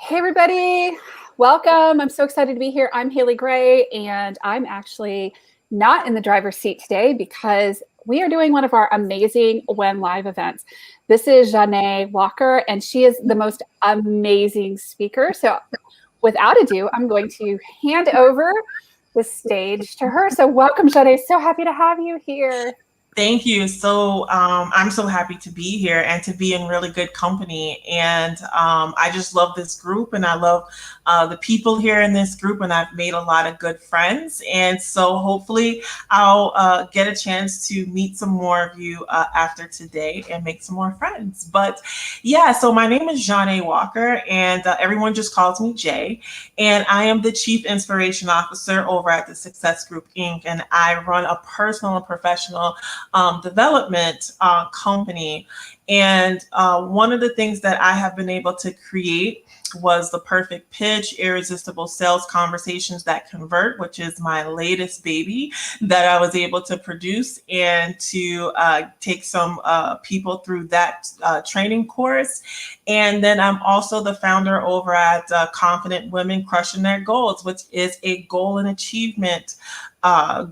Hey, everybody. Welcome. I'm so excited to be here. I'm Haley Gray, and I'm actually not in the driver's seat today because we are doing one of our amazing WEN live events. This is Jaunai Walker, and she is the most amazing speaker. So without ado, I'm going to hand over the stage to her. So welcome, Jaunai. So happy to have you here. Thank you. I'm so happy to be here and to be in really good company. And I just love this group, and I love the people here in this group, and I've made a lot of good friends. And so hopefully I'll get a chance to meet some more of you after today and make some more friends. But yeah, so my name is Jaunai Walker, and everyone just calls me Jay. And I am the Chief Inspiration Officer over at the Success Group Inc. And I run a personal and professional development company. And one of the things that I have been able to create was the perfect pitch, irresistible sales conversations that convert, which is my latest baby that I was able to produce and to take some people through that training course. And then I'm also the founder over at Confident Women Crushing Their Goals, which is a goal and achievement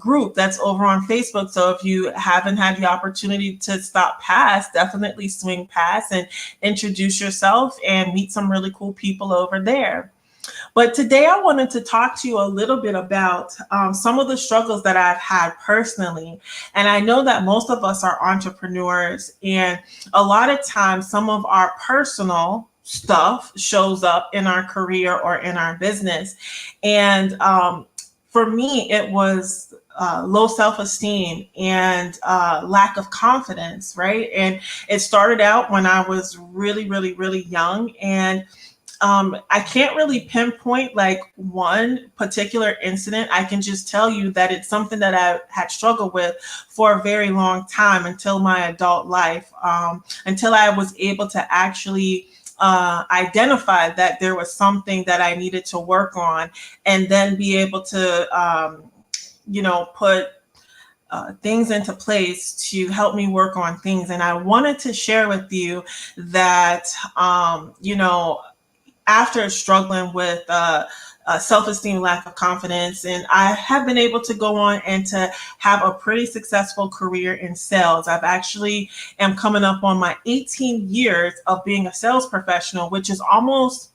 group that's over on Facebook. So if you haven't had the opportunity to stop past, definitely swing past and introduce yourself and meet some really cool people over there. But today I wanted to talk to you a little bit about some of the struggles that I've had personally. And I know that most of us are entrepreneurs, and a lot of times some of our personal stuff shows up in our career or in our business. And for me, it was low self-esteem and lack of confidence, right? And it started out when I was really, really, really young. And I can't really pinpoint like one particular incident. I can just tell you that it's something that I had struggled with for a very long time until my adult life, until I was able to actually identify that there was something that I needed to work on, and then be able to, put things into place to help me work on things. And I wanted to share with you that, after struggling with self-esteem, lack of confidence, and I have been able to go on and to have a pretty successful career in sales. I've actually am coming up on my 18 years of being a sales professional, which is almost,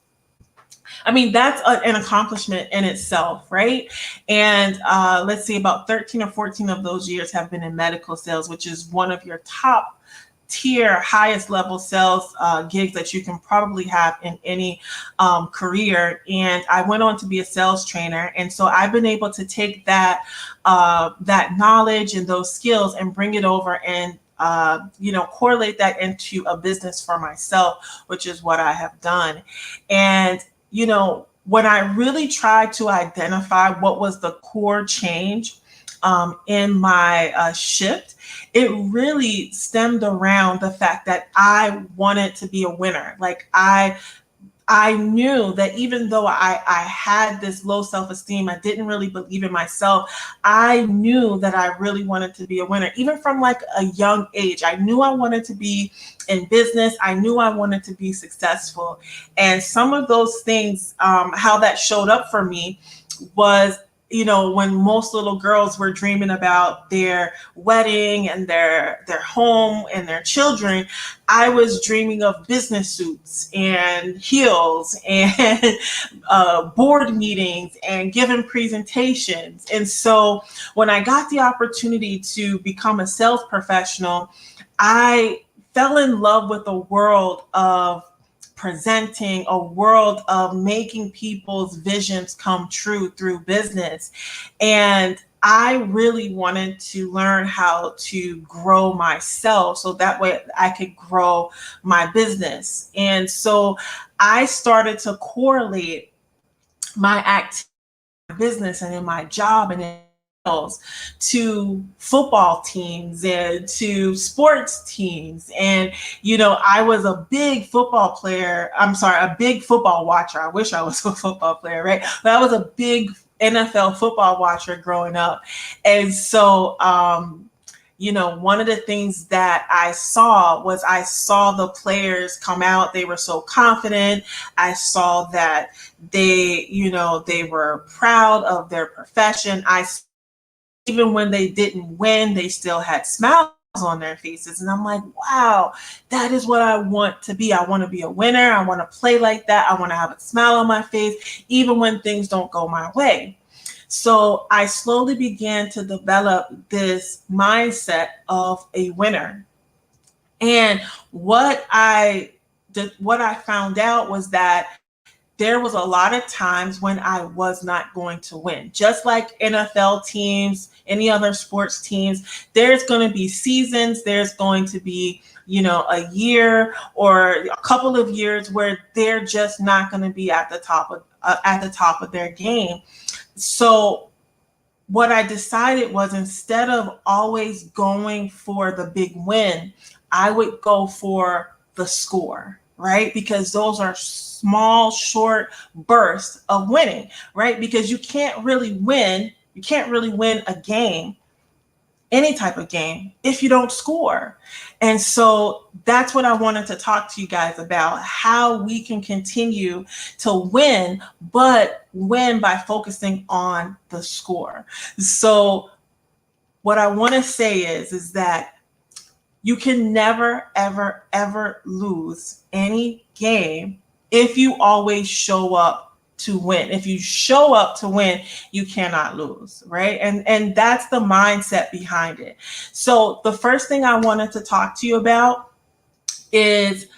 that's an accomplishment in itself, right? And let's see, about 13 or 14 of those years have been in medical sales, which is one of your top tier, highest level sales gigs that you can probably have in any career. And I went on to be a sales trainer. And so I've been able to take that knowledge and those skills and bring it over and correlate that into a business for myself, which is what I have done. And when I really tried to identify what was the core change in my shift, it really stemmed around the fact that I wanted to be a winner. Like I knew that even though I had this low self-esteem, I didn't really believe in myself. I knew that I really wanted to be a winner. Even from like a young age, I knew I wanted to be in business. I knew I wanted to be successful. And some of those things, how that showed up for me was, when most little girls were dreaming about their wedding and their home and their children, I was dreaming of business suits and heels and board meetings and giving presentations. And so when I got the opportunity to become a sales professional, I fell in love with the world of presenting, a world of making people's visions come true through business. And I really wanted to learn how to grow myself so that way I could grow my business. And so I started to correlate my activity, business, and in my job and in to football teams and to sports teams. And, I was a big football player. A big football watcher. I wish I was a football player, right? But I was a big NFL football watcher growing up. And so, one of the things that I saw the players come out. They were so confident. I saw that they were proud of their profession. Even when they didn't win, they still had smiles on their faces. And I'm like, wow, that is what I want to be. I want to be a winner. I want to play like that. I want to have a smile on my face, even when things don't go my way. So I slowly began to develop this mindset of a winner. And what I found out was that there was a lot of times when I was not going to win. Just like NFL teams, any other sports teams, there's going to be seasons, there's going to be, a year or a couple of years where they're just not going to be at the top of their game. So what I decided was, instead of always going for the big win, I would go for the score, right? Because those are small, short bursts of winning, right? Because you can't really win a game, any type of game, if you don't score. And so that's what I wanted to talk to you guys about, how we can continue to win, but win by focusing on the score. So what I want to say is that you can never, ever, ever lose any game if you always show up to win. If you show up to win, you cannot lose, right? And that's the mindset behind it. So the first thing I wanted to talk to you about is,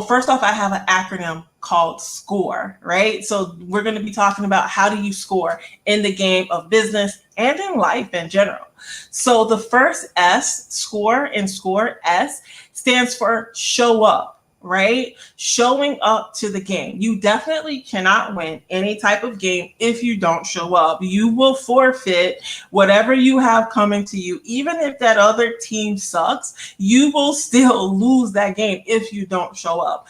first off, I have an acronym called SCORE, right? So we're going to be talking about how do you score in the game of business and in life in general. So the first S, SCORE, in SCORE, S, stands for show up, right? Showing up to the game. You definitely cannot win any type of game if you don't show up. You will forfeit whatever you have coming to you. Even if that other team sucks, you will still lose that game if you don't show up.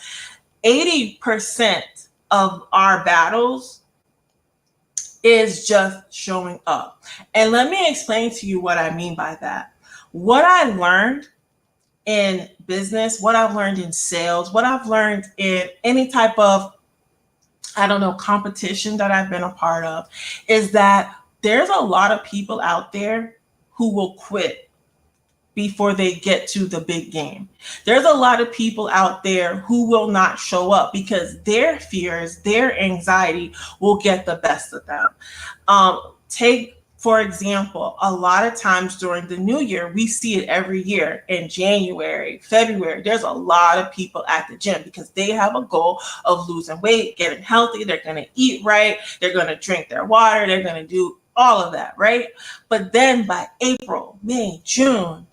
80% of our battles is just showing up. And let me explain to you what I mean by that. What I learned in business, what I've learned in sales, what I've learned in any type of, competition that I've been a part of, is that there's a lot of people out there who will quit before they get to the big game. There's a lot of people out there who will not show up because their fears, their anxiety will get the best of them. Take, for example, a lot of times during the new year, we see it every year in January, February. There's a lot of people at the gym because they have a goal of losing weight, getting healthy. They're going to eat right. They're going to drink their water. They're going to do all of that, right? But then by April, May, June,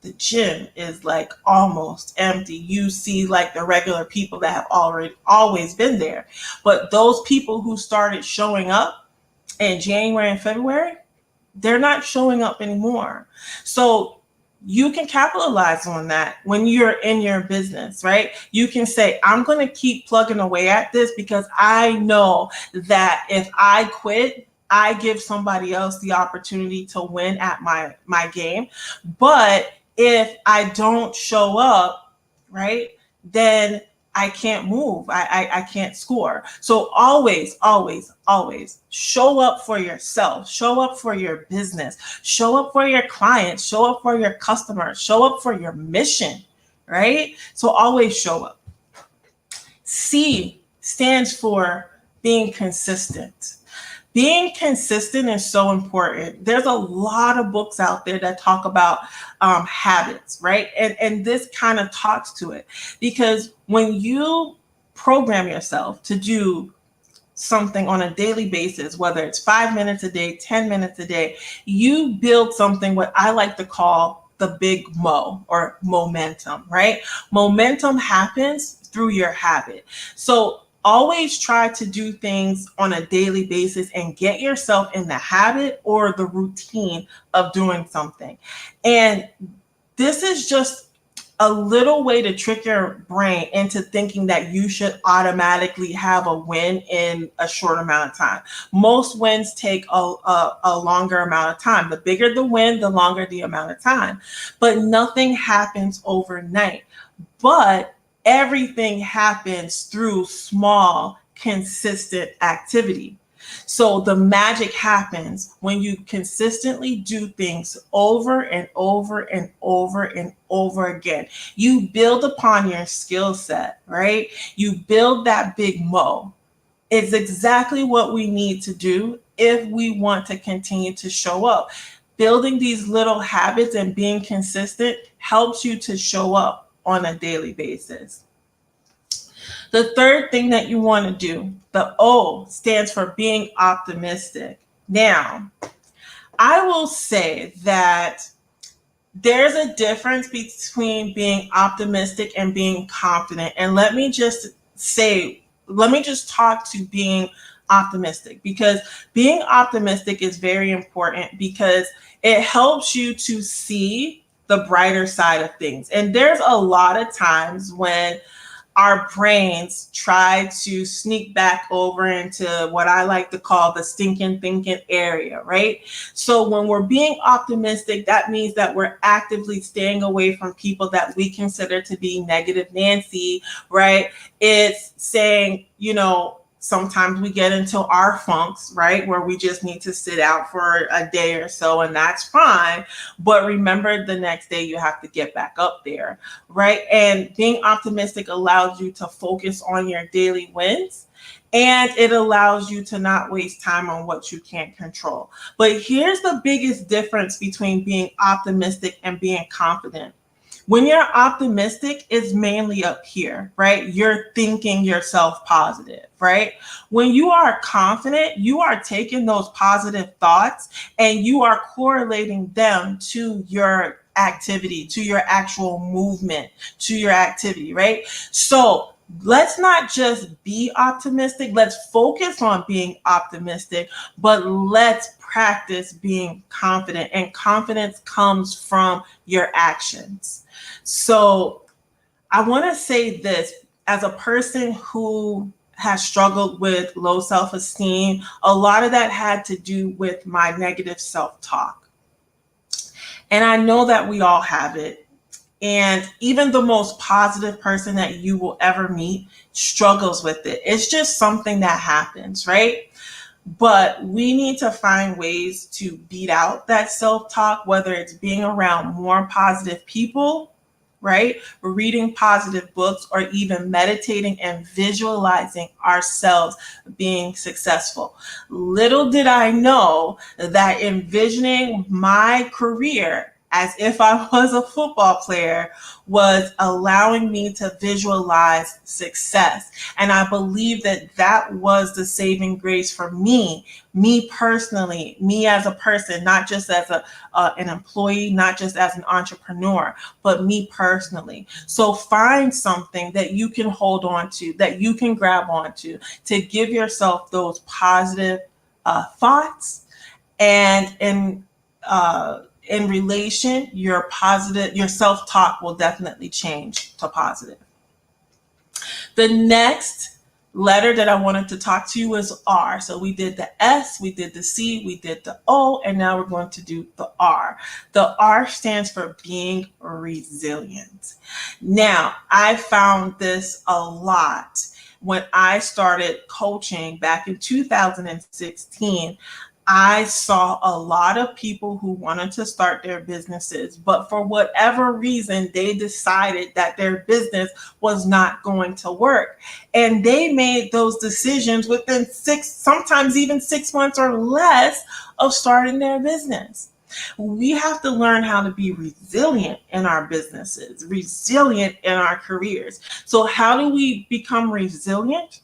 the gym is like almost empty. You see like the regular people that have always been there. But those people who started showing up in January and February, they're not showing up anymore. So you can capitalize on that when you're in your business, right? You can say, I'm going to keep plugging away at this because I know that if I quit, I give somebody else the opportunity to win at my game. But if I don't show up, right, then I can't move. I can't score. So always, always, always show up for yourself, show up for your business, show up for your clients, show up for your customers, show up for your mission, right? So always show up. C stands for being consistent. Being consistent is so important. There's a lot of books out there that talk about habits, right? And this kind of talks to it, because when you program yourself to do something on a daily basis, whether it's 5 minutes a day, 10 minutes a day, you build something what I like to call the big mo, or momentum, right? Momentum happens through your habit. So always try to do things on a daily basis and get yourself in the habit or the routine of doing something. And this is just a little way to trick your brain into thinking that you should automatically have a win in a short amount of time. Most wins take a longer amount of time. The bigger the win, the longer the amount of time. But nothing happens overnight. But everything happens through small, consistent activity. So the magic happens when you consistently do things over and over and over and over again. You build upon your skill set, right? You build that big mo. It's exactly what we need to do if we want to continue to show up. Building these little habits and being consistent helps you to show up on a daily basis. The third thing that you want to do, the O, stands for being optimistic. Now, I will say that there's a difference between being optimistic and being confident. And let me just talk to being optimistic, because being optimistic is very important because it helps you to see the brighter side of things. And there's a lot of times when our brains try to sneak back over into what I like to call the stinking thinking area, right? So when we're being optimistic, that means that we're actively staying away from people that we consider to be negative Nancy, right? It's saying, sometimes we get into our funks, right? Where we just need to sit out for a day or so, and that's fine. But remember, the next day you have to get back up there, right? And being optimistic allows you to focus on your daily wins, and it allows you to not waste time on what you can't control. But here's the biggest difference between being optimistic and being confident. When you're optimistic, it's mainly up here, right? You're thinking yourself positive, right? When you are confident, you are taking those positive thoughts and you are correlating them to your activity, to your actual movement, to your activity, right? So let's not just be optimistic. Let's focus on being optimistic, but let's practice being confident. And confidence comes from your actions. So I want to say this, as a person who has struggled with low self-esteem, a lot of that had to do with my negative self-talk. And I know that we all have it. And even the most positive person that you will ever meet struggles with it. It's just something that happens, right? But we need to find ways to beat out that self-talk, whether it's being around more positive people, right? Reading positive books, or even meditating and visualizing ourselves being successful. Little did I know that envisioning my career as if I was a football player was allowing me to visualize success. And I believe that that was the saving grace for me personally, me as a person, not just as an employee, not just as an entrepreneur, but me personally. So find something that you can hold on to, that you can grab onto, to give yourself those positive thoughts, and in relation, your self-talk will definitely change to positive. The next letter that I wanted to talk to you is R. So we did the S, we did the C, we did the O, and now we're going to do the R. The R stands for being resilient. Now, I found this a lot when I started coaching back in 2016. I saw a lot of people who wanted to start their businesses, but for whatever reason, they decided that their business was not going to work. And they made those decisions within sometimes even 6 months or less of starting their business. We have to learn how to be resilient in our businesses, resilient in our careers. So how do we become resilient?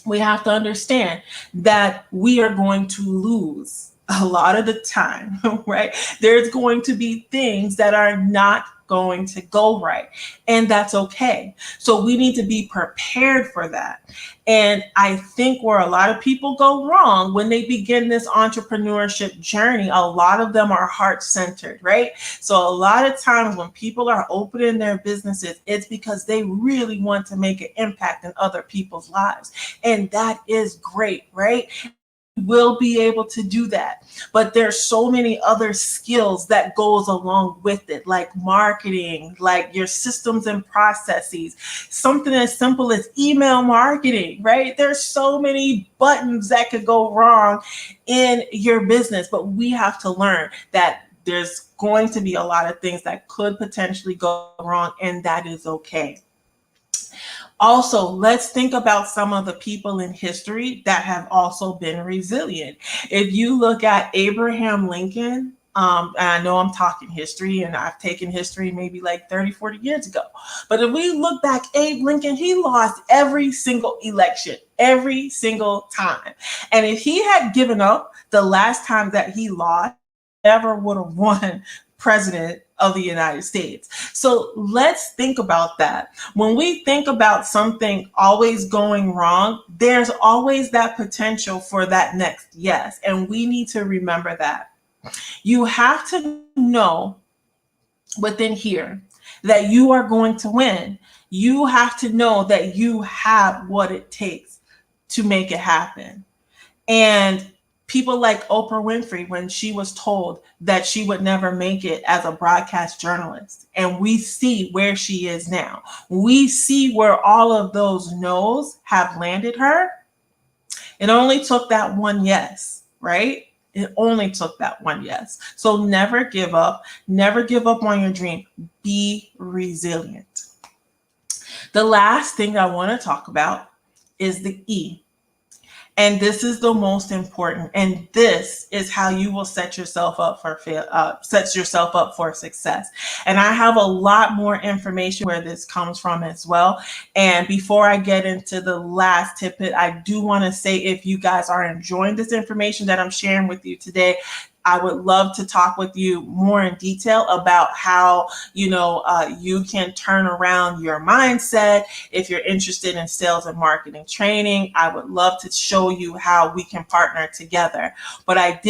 We have to understand that we are going to lose a lot of the time, right? There's going to be things that are not going to go right. And that's okay. So we need to be prepared for that. And I think where a lot of people go wrong when they begin this entrepreneurship journey, a lot of them are heart-centered, right? So a lot of times when people are opening their businesses, it's because they really want to make an impact in other people's lives. And that is great, right? Will be able to do that, but there's so many other skills that goes along with it, like marketing, like your systems and processes, something as simple as email marketing, right? There's so many buttons that could go wrong in your business, but we have to learn that there's going to be a lot of things that could potentially go wrong, and that is okay. Also, let's think about some of the people in history that have also been resilient. If you look at Abraham Lincoln, and I know I'm talking history and I've taken history maybe like 30, 40 years ago. But if we look back, Abe Lincoln, he lost every single election, every single time. And if he had given up the last time that he lost, never would have won president of the United States. So let's think about that. When we think about something always going wrong, there's always that potential for that next yes. And we need to remember that. You have to know within here that you are going to win. You have to know that you have what it takes to make it happen. And people like Oprah Winfrey, when she was told that she would never make it as a broadcast journalist, and we see where she is now. We see where all of those no's have landed her. It only took that one yes, right? It only took that one yes. So never give up. Never give up on your dream. Be resilient. The last thing I want to talk about is the E. And this is the most important. And this is how you will set yourself up for success. And I have a lot more information where this comes from as well. And before I get into the last tidbit, I do want to say, if you guys are enjoying this information that I'm sharing with you today, I would love to talk with you more in detail about how, you can turn around your mindset. If you're interested in sales and marketing training, I would love to show you how we can partner together. But I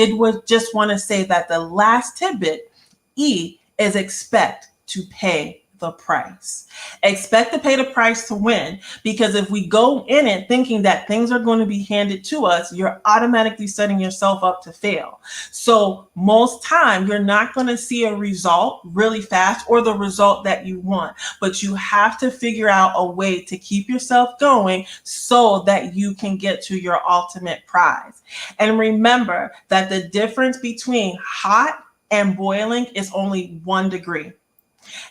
just want to say that the last tidbit, E, is expect to pay the price. Expect to pay the price to win, because if we go in it thinking that things are going to be handed to us, you're automatically setting yourself up to fail. So most time you're not going to see a result really fast or the result that you want, but you have to figure out a way to keep yourself going so that you can get to your ultimate prize. And remember that the difference between hot and boiling is only 1 degree.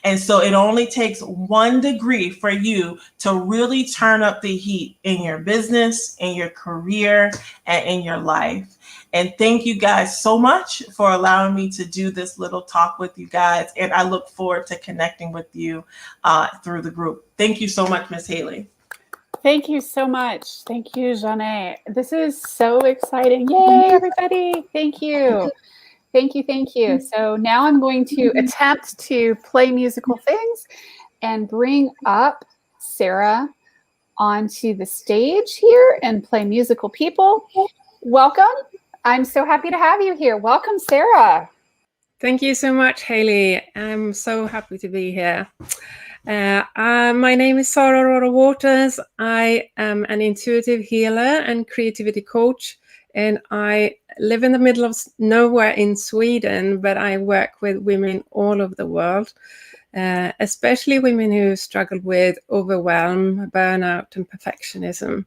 And so it only takes 1 degree for you to really turn up the heat in your business, in your career, and in your life. And thank you guys so much for allowing me to do this little talk with you guys. And I look forward to connecting with you through the group. Thank you so much, Miss Haley. Thank you so much. Thank you, Jaunai. This is so exciting. Yay, everybody. Thank you. Thank you, thank you. So now I'm going to attempt to play musical things and bring up Sara onto the stage here and play musical people. Welcome. I'm so happy to have you here. Welcome, Sara. Thank you so much, Haley. I'm so happy to be here. My name is Sara Aurora Waters. I am an intuitive healer and creativity coach, and I live in the middle of nowhere in Sweden, but I work with women all over the world, especially women who struggle with overwhelm, burnout, and perfectionism.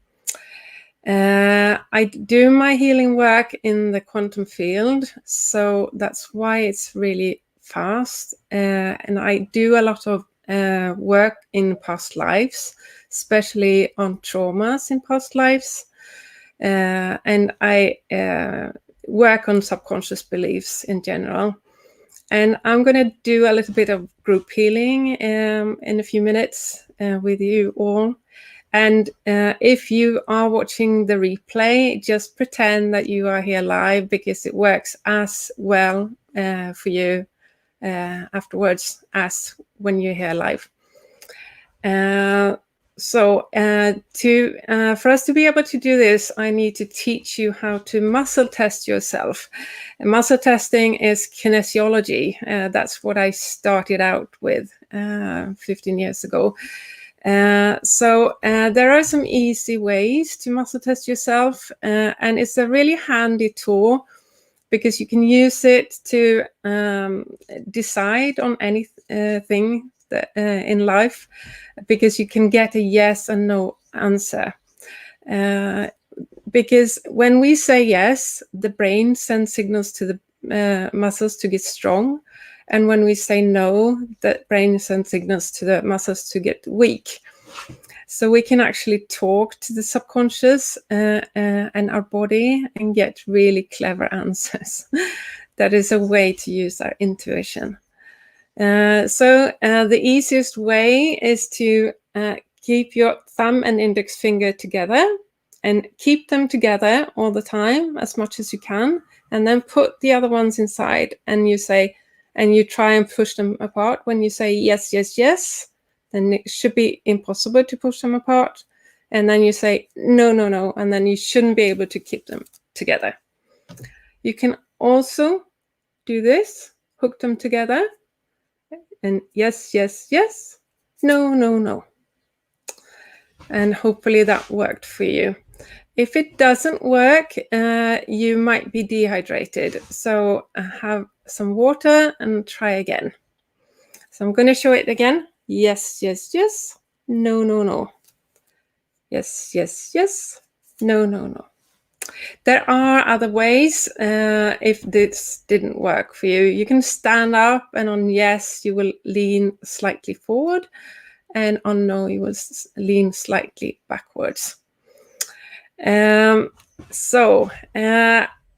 I do my healing work in the quantum field, so that's why it's really fast. And I do a lot of work in past lives, especially on traumas in past lives. And I work on subconscious beliefs in general. And I'm going to do a little bit of group healing in a few minutes with you all. And if you are watching the replay, just pretend that you are here live, because it works as well for you afterwards as when you're here live. For us to be able to do this, I need to teach you how to muscle test yourself. And muscle testing is kinesiology. That's what I started out with 15 years ago. There are some easy ways to muscle test yourself, and it's a really handy tool because you can use it to decide on anything in life, because you can get a yes and no answer. Because when we say yes, the brain sends signals to the muscles to get strong. And when we say no, the brain sends signals to the muscles to get weak. So we can actually talk to the subconscious and our body and get really clever answers. That is a way to use our intuition. The easiest way is to keep your thumb and index finger together and keep them together all the time as much as you can, and then put the other ones inside, and you say, and you try and push them apart. When you say yes, yes, yes, then it should be impossible to push them apart. And then you say no, no, no, and then you shouldn't be able to keep them together. You can also do this, hook them together, and yes, yes, yes, no, no, no. And hopefully that worked for you. If it doesn't work, you might be dehydrated. So have some water and try again. So I'm going to show it again. Yes, yes, yes, no, no, no. Yes, yes, yes, no, no, no. There are other ways. If this didn't work for you, you can stand up, and on yes, you will lean slightly forward, and on no, you will lean slightly backwards.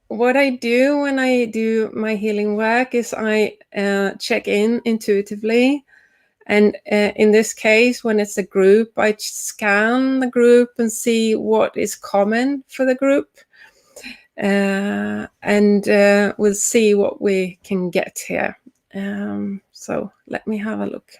What I do when I do my healing work is I check in intuitively. And in this case, when it's a group, I scan the group and see what is common for the group. And we'll see what we can get here. So let me have a look.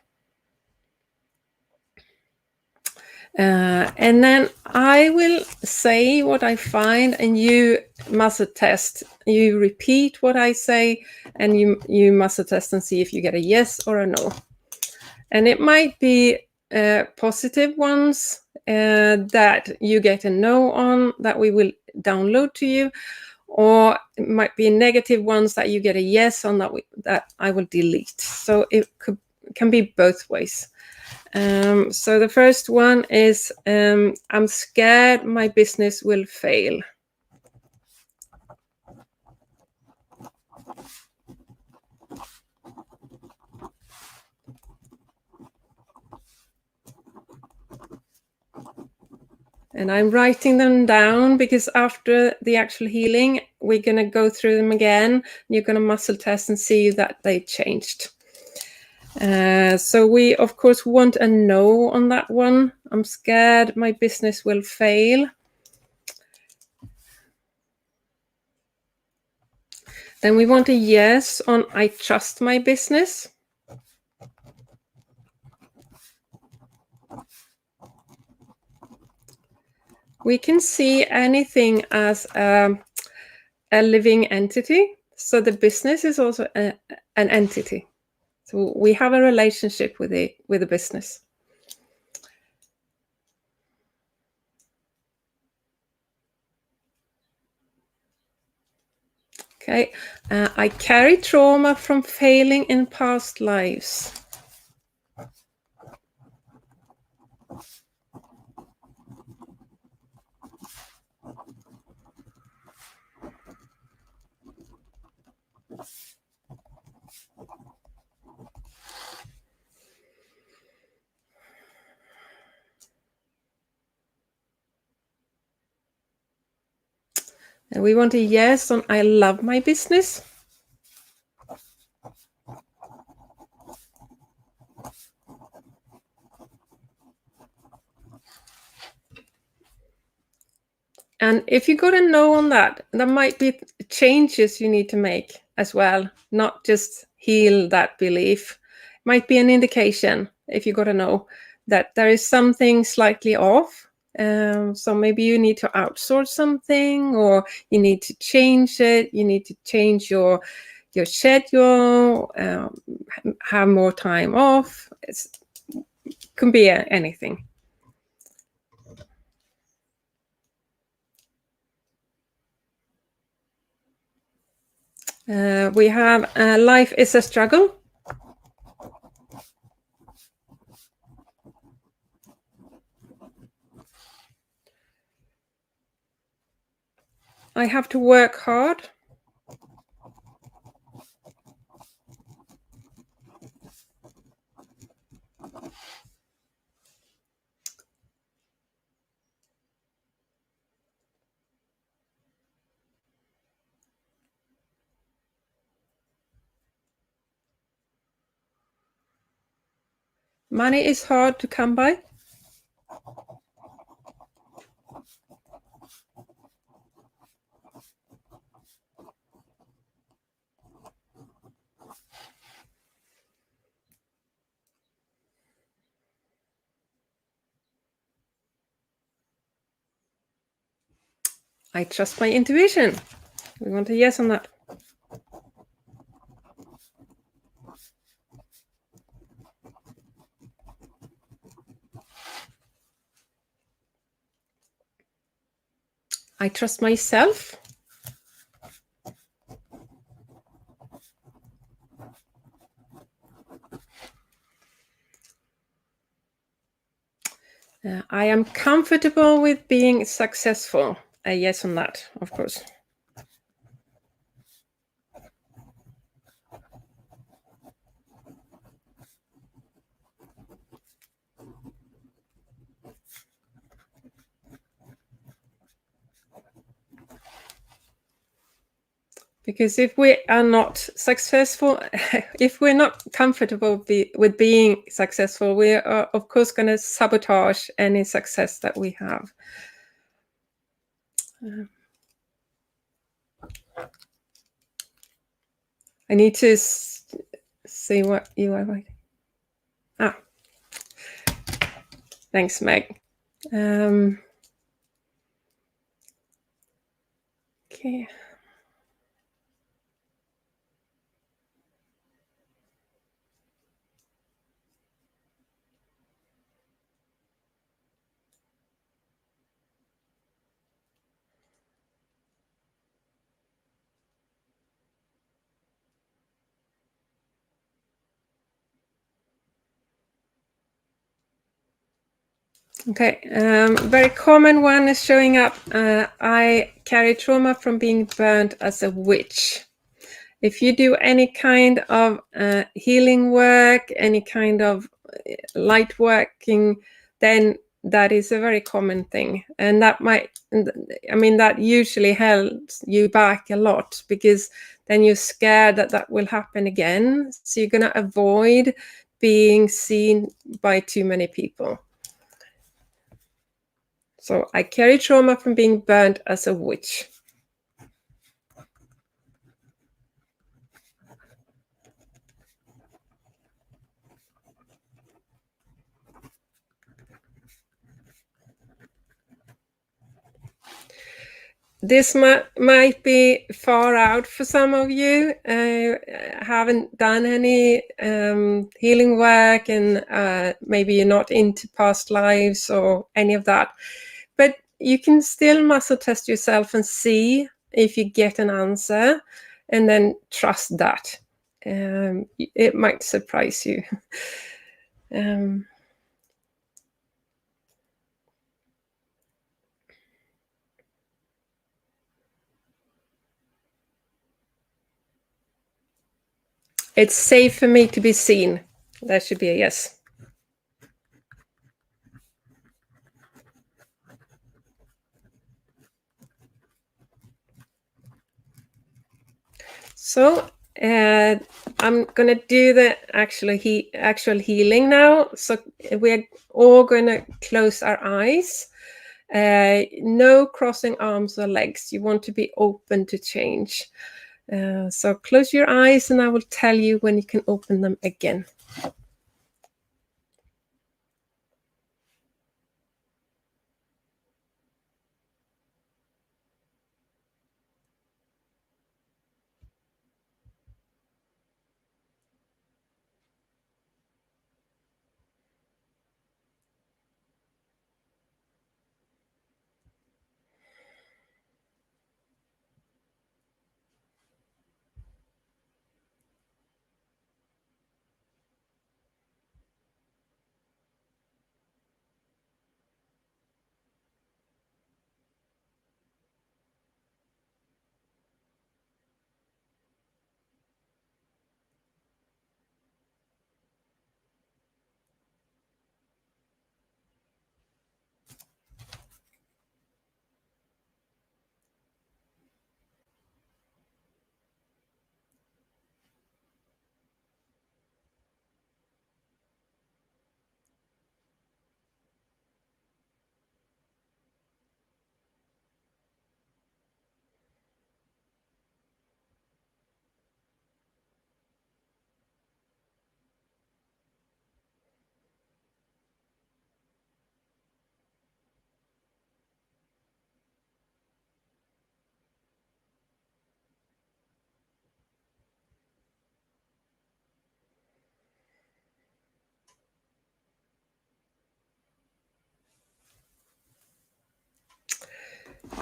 And then I will say what I find, and you muscle test. You repeat what I say, and you muscle test and see if you get a yes or a no. And it might be positive ones that you get a no on that we will download to you, or it might be negative ones that you get a yes on that I will delete. So it can be both ways. So the first one is, I'm scared my business will fail. And I'm writing them down because after the actual healing, we're going to go through them again. You're going to muscle test and see that they changed. So we, of course, want a no on that one. I'm scared my business will fail. Then we want a yes on I trust my business. We can see anything as a living entity. So the business is also an entity. So we have a relationship with the business. Okay, I carry trauma from failing in past lives. And we want a yes on I love my business. And if you got a no on that, there might be changes you need to make as well, not just heal that belief. Might be an indication, if you got to know, that there is something slightly off. So maybe you need to outsource something, or you need to change it. You need to change your schedule, have more time off. It can be anything. We have life is a struggle. I have to work hard. Money is hard to come by. I trust my intuition. We want a yes on that. I trust myself. I am comfortable with being successful. A yes on that, of course. Because if we are not successful, if we're not comfortable with being successful, we are, of course, going to sabotage any success that we have. I need to see what you are writing. Ah, thanks, Meg. Okay. Okay, very common one is showing up. I carry trauma from being burned as a witch. If you do any kind of healing work, any kind of light working, then that is a very common thing. And that might, I mean, that usually holds you back a lot, because then you're scared that that will happen again. So you're going to avoid being seen by too many people. So I carry trauma from being burned as a witch. This might be far out for some of you. Haven't done any healing work, and maybe you're not into past lives or any of that. But you can still muscle test yourself and see if you get an answer, and then trust that. It might surprise you. It's safe for me to be seen. That should be a yes. So I'm going to do the actual healing now. So we're all going to close our eyes. No crossing arms or legs. You want to be open to change. So close your eyes and I will tell you when you can open them again.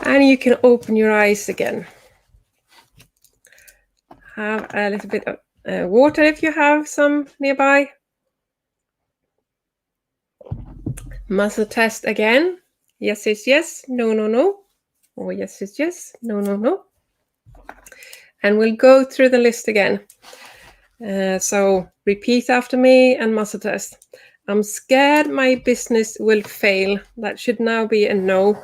And you can open your eyes again. Have a little bit of water if you have some nearby. Muscle test again. Yes is yes, no, no, no. Or yes is yes, no, no, no. And we'll go through the list again. So repeat after me and muscle test. I'm scared my business will fail. That should now be a no.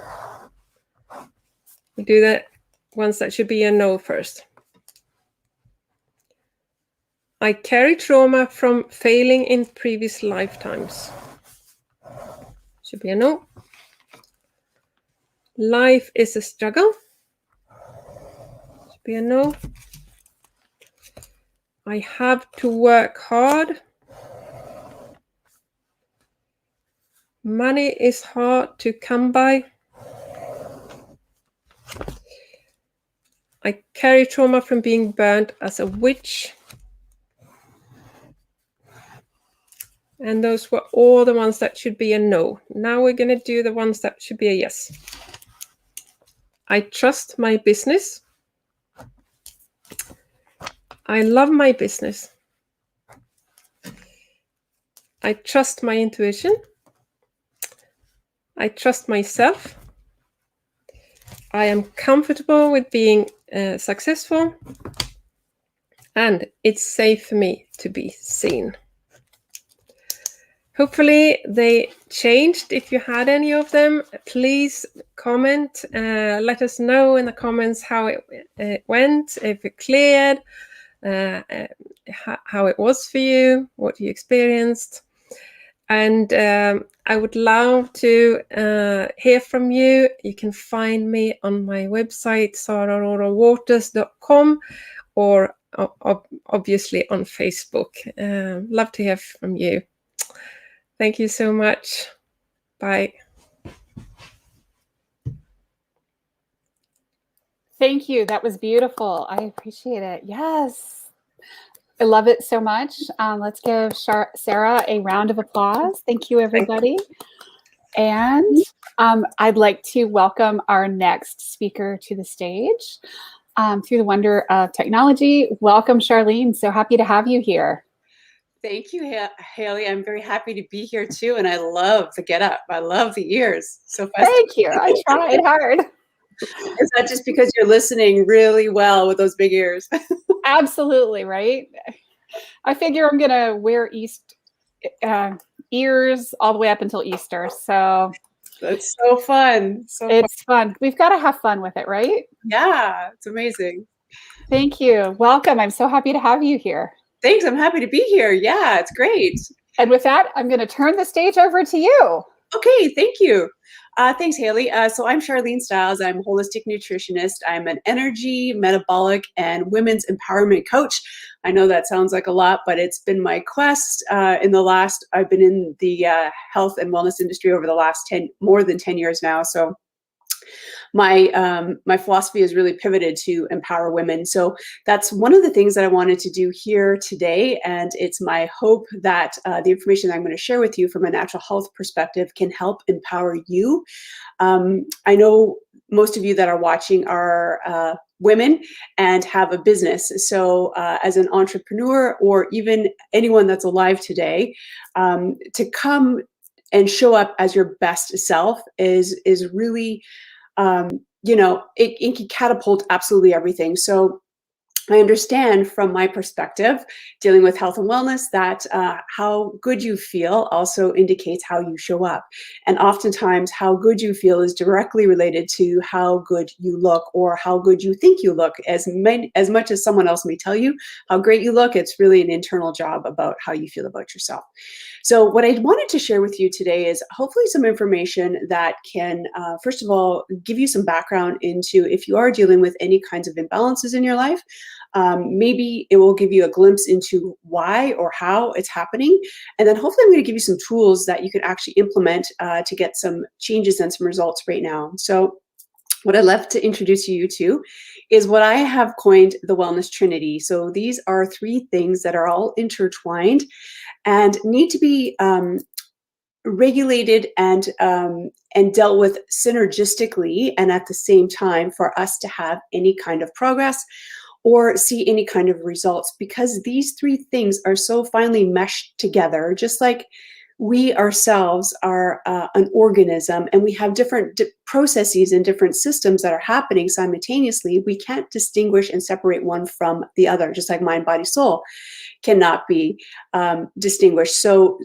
We'll do the ones that should be a no first. I carry trauma from failing in previous lifetimes. Should be a no. Life is a struggle. Should be a no. I have to work hard. Money is hard to come by. I carry trauma from being burned as a witch. And those were all the ones that should be a no. Now we're going to do the ones that should be a yes. I trust my business. I love my business. I trust my intuition. I trust myself. I am comfortable with being successful. And it's safe for me to be seen. Hopefully they changed. If you had any of them, please comment. Let us know in the comments how it went, if it cleared, how it was for you, what you experienced. And I would love to hear from you. You can find me on my website, saraurorawaters.com, or obviously on Facebook. Love to hear from you. Thank you so much. Bye. Thank you. That was beautiful. I appreciate it. Yes. I love it so much. Let's give Sara a round of applause. Thank you, everybody. And I'd like to welcome our next speaker to the stage. Through the wonder of technology, welcome, Sharlene. So happy to have you here. Thank you, Haley. I'm very happy to be here too, and I love the get up. I love the ears. So festive. Thank you. I tried hard. Is that just because you're listening really well with those big ears? Absolutely, right? I figure I'm gonna wear ears all the way up until Easter. So that's so fun. It's fun. We've got to have fun with it, right? Yeah, it's amazing. Thank you. Welcome. I'm so happy to have you here. Thanks. I'm happy to be here. Yeah, it's great. And with that, I'm going to turn the stage over to you. Okay, thank you. Thanks, Haley. So I'm Sharlene Styles. I'm a holistic nutritionist. I'm an energy, metabolic, and women's empowerment coach. I know that sounds like a lot, but it's been my quest I've been in the health and wellness industry over the last more than 10 years now. So my philosophy is really pivoted to empower women. So that's one of the things that I wanted to do here today. And it's my hope that the information that I'm going to share with you from a natural health perspective can help empower you. I know most of you that are watching are women and have a business. So as an entrepreneur, or even anyone that's alive today, to come and show up as your best self is really, it can catapult absolutely everything. So I understand from my perspective, dealing with health and wellness, that how good you feel also indicates how you show up. And oftentimes how good you feel is directly related to how good you look, or how good you think you look. As much as someone else may tell you how great you look, it's really an internal job about how you feel about yourself. So what I wanted to share with you today is hopefully some information that can, first of all, give you some background into if you are dealing with any kinds of imbalances in your life. Maybe it will give you a glimpse into why or how it's happening. And then hopefully I'm going to give you some tools that you can actually implement to get some changes and some results right now. So what I'd love to introduce you to is what I have coined the wellness trinity. So these are 3 things that are all intertwined and need to be regulated and dealt with synergistically, and at the same time for us to have any kind of progress or see any kind of results, because these 3 things are so finely meshed together, just like we ourselves are an organism, and we have different processes and different systems that are happening simultaneously. We can't distinguish and separate one from the other, just like mind, body, soul cannot be distinguished. So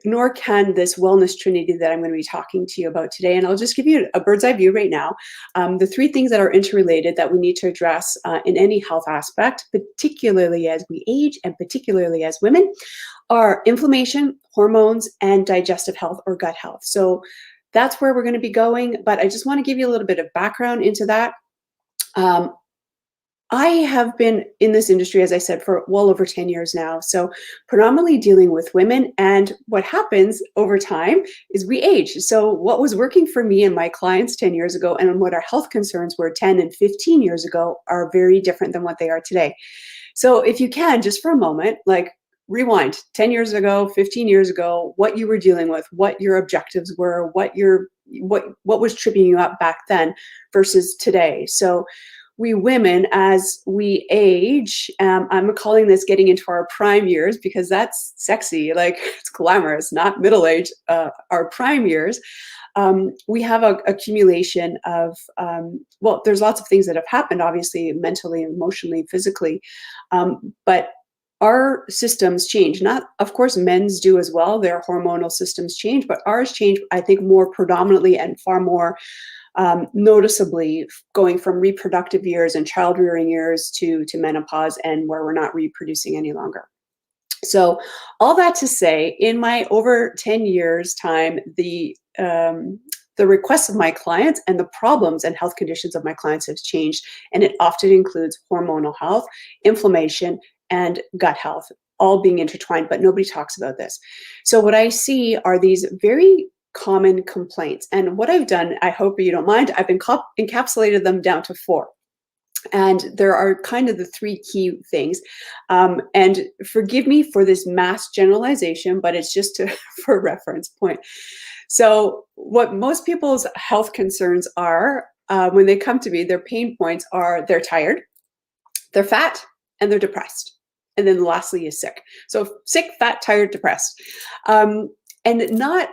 nor can this wellness trinity that I'm going to be talking to you about today. And I'll just give you a bird's eye view right now. The 3 things that are interrelated that we need to address in any health aspect, particularly as we age and particularly as women, are inflammation, hormones, and digestive health or gut health. So that's where we're going to be going. But I just want to give you a little bit of background into that. I have been in this industry, as I said, for well over 10 years now. So predominantly dealing with women, and what happens over time is we age. So what was working for me and my clients 10 years ago, and what our health concerns were 10 and 15 years ago, are very different than what they are today. So if you can, just for a moment, like rewind 10 years ago, 15 years ago, what you were dealing with, what your objectives were, what was tripping you up back then versus today. So we women, as we age, I'm calling this getting into our prime years, because that's sexy, like it's glamorous, not middle age, our prime years. We have an accumulation of, there's lots of things that have happened, obviously, mentally, emotionally, physically, but our systems change. Not, of course, men's do as well. Their hormonal systems change, but ours change, I think, more predominantly and far more noticeably, going from reproductive years and child rearing years to menopause, and where we're not reproducing any longer. So all that to say, in my over 10 years time, the requests of my clients and the problems and health conditions of my clients have changed, and it often includes hormonal health, inflammation, and gut health, all being intertwined, but nobody talks about this. So what I see are these very common complaints. And what I've done, I hope you don't mind, I've encapsulated them down to 4. And there are kind of the 3 key things. And forgive me for this mass generalization, but it's just for reference point. So what most people's health concerns are, when they come to me, their pain points are they're tired, they're fat, and they're depressed. And then lastly is sick. So sick, fat, tired, depressed. And not,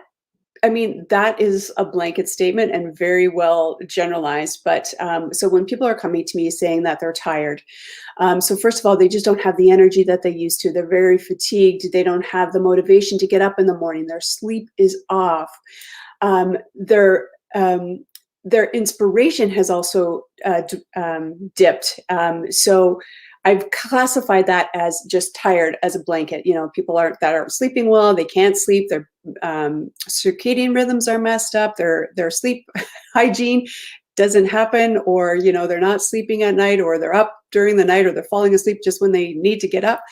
I mean, that is a blanket statement and very well generalized. But so when people are coming to me saying that they're tired, so first of all, they just don't have the energy that they used to. They're very fatigued. They don't have the motivation to get up in the morning. Their sleep is off. Their inspiration has also dipped. So I've classified that as just tired as a blanket. You know, people that aren't sleeping well, they can't sleep, their circadian rhythms are messed up, their sleep hygiene doesn't happen, or, you know, they're not sleeping at night, or they're up during the night, or they're falling asleep just when they need to get up.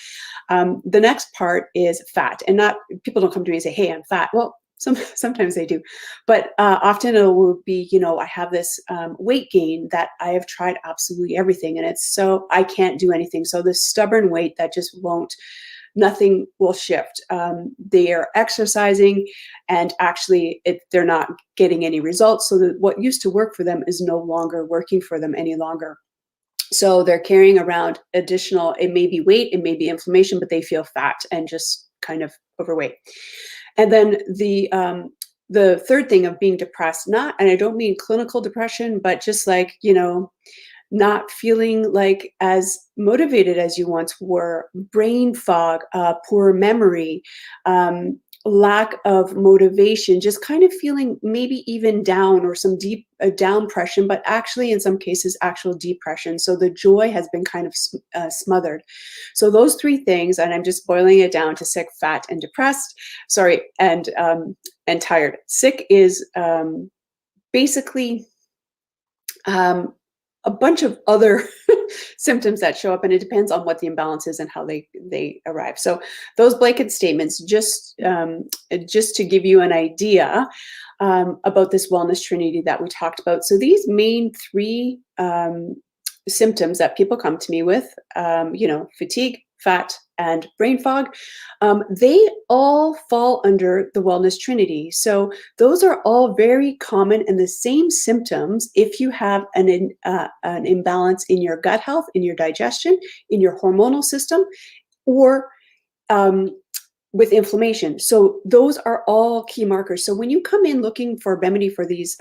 The next part is fat, and not, people don't come to me and say, hey, I'm fat. Well, sometimes they do, but often it will be, you know, I have this weight gain that I have tried absolutely everything, and it's so I can't do anything. So this stubborn weight that just won't, nothing will shift. They are exercising, and actually they're not getting any results. So that what used to work for them is no longer working for them any longer. So they're carrying around additional, it may be weight, it may be inflammation, but they feel fat and just kind of overweight. And then the third thing of being depressed, not, and I don't mean clinical depression, but just like, you know, not feeling like as motivated as you once were, brain fog, poor memory, lack of motivation, just kind of feeling maybe even down, or some deep downpression, but actually in some cases actual depression. So the joy has been kind of smothered. So those three things, and I'm just boiling it down to sick, fat, and depressed. Sorry, and tired. Sick is basically a bunch of other symptoms that show up, and it depends on what the imbalance is and how they arrive. So those blanket statements, just to give you an idea about this wellness trinity that we talked about. So these main three symptoms that people come to me with, you know, fatigue, fat, and brain fog, they all fall under the wellness trinity. So those are all very common and the same symptoms if you have an imbalance in your gut health, in your digestion, in your hormonal system, or with inflammation. So those are all key markers. So when you come in looking for remedy for these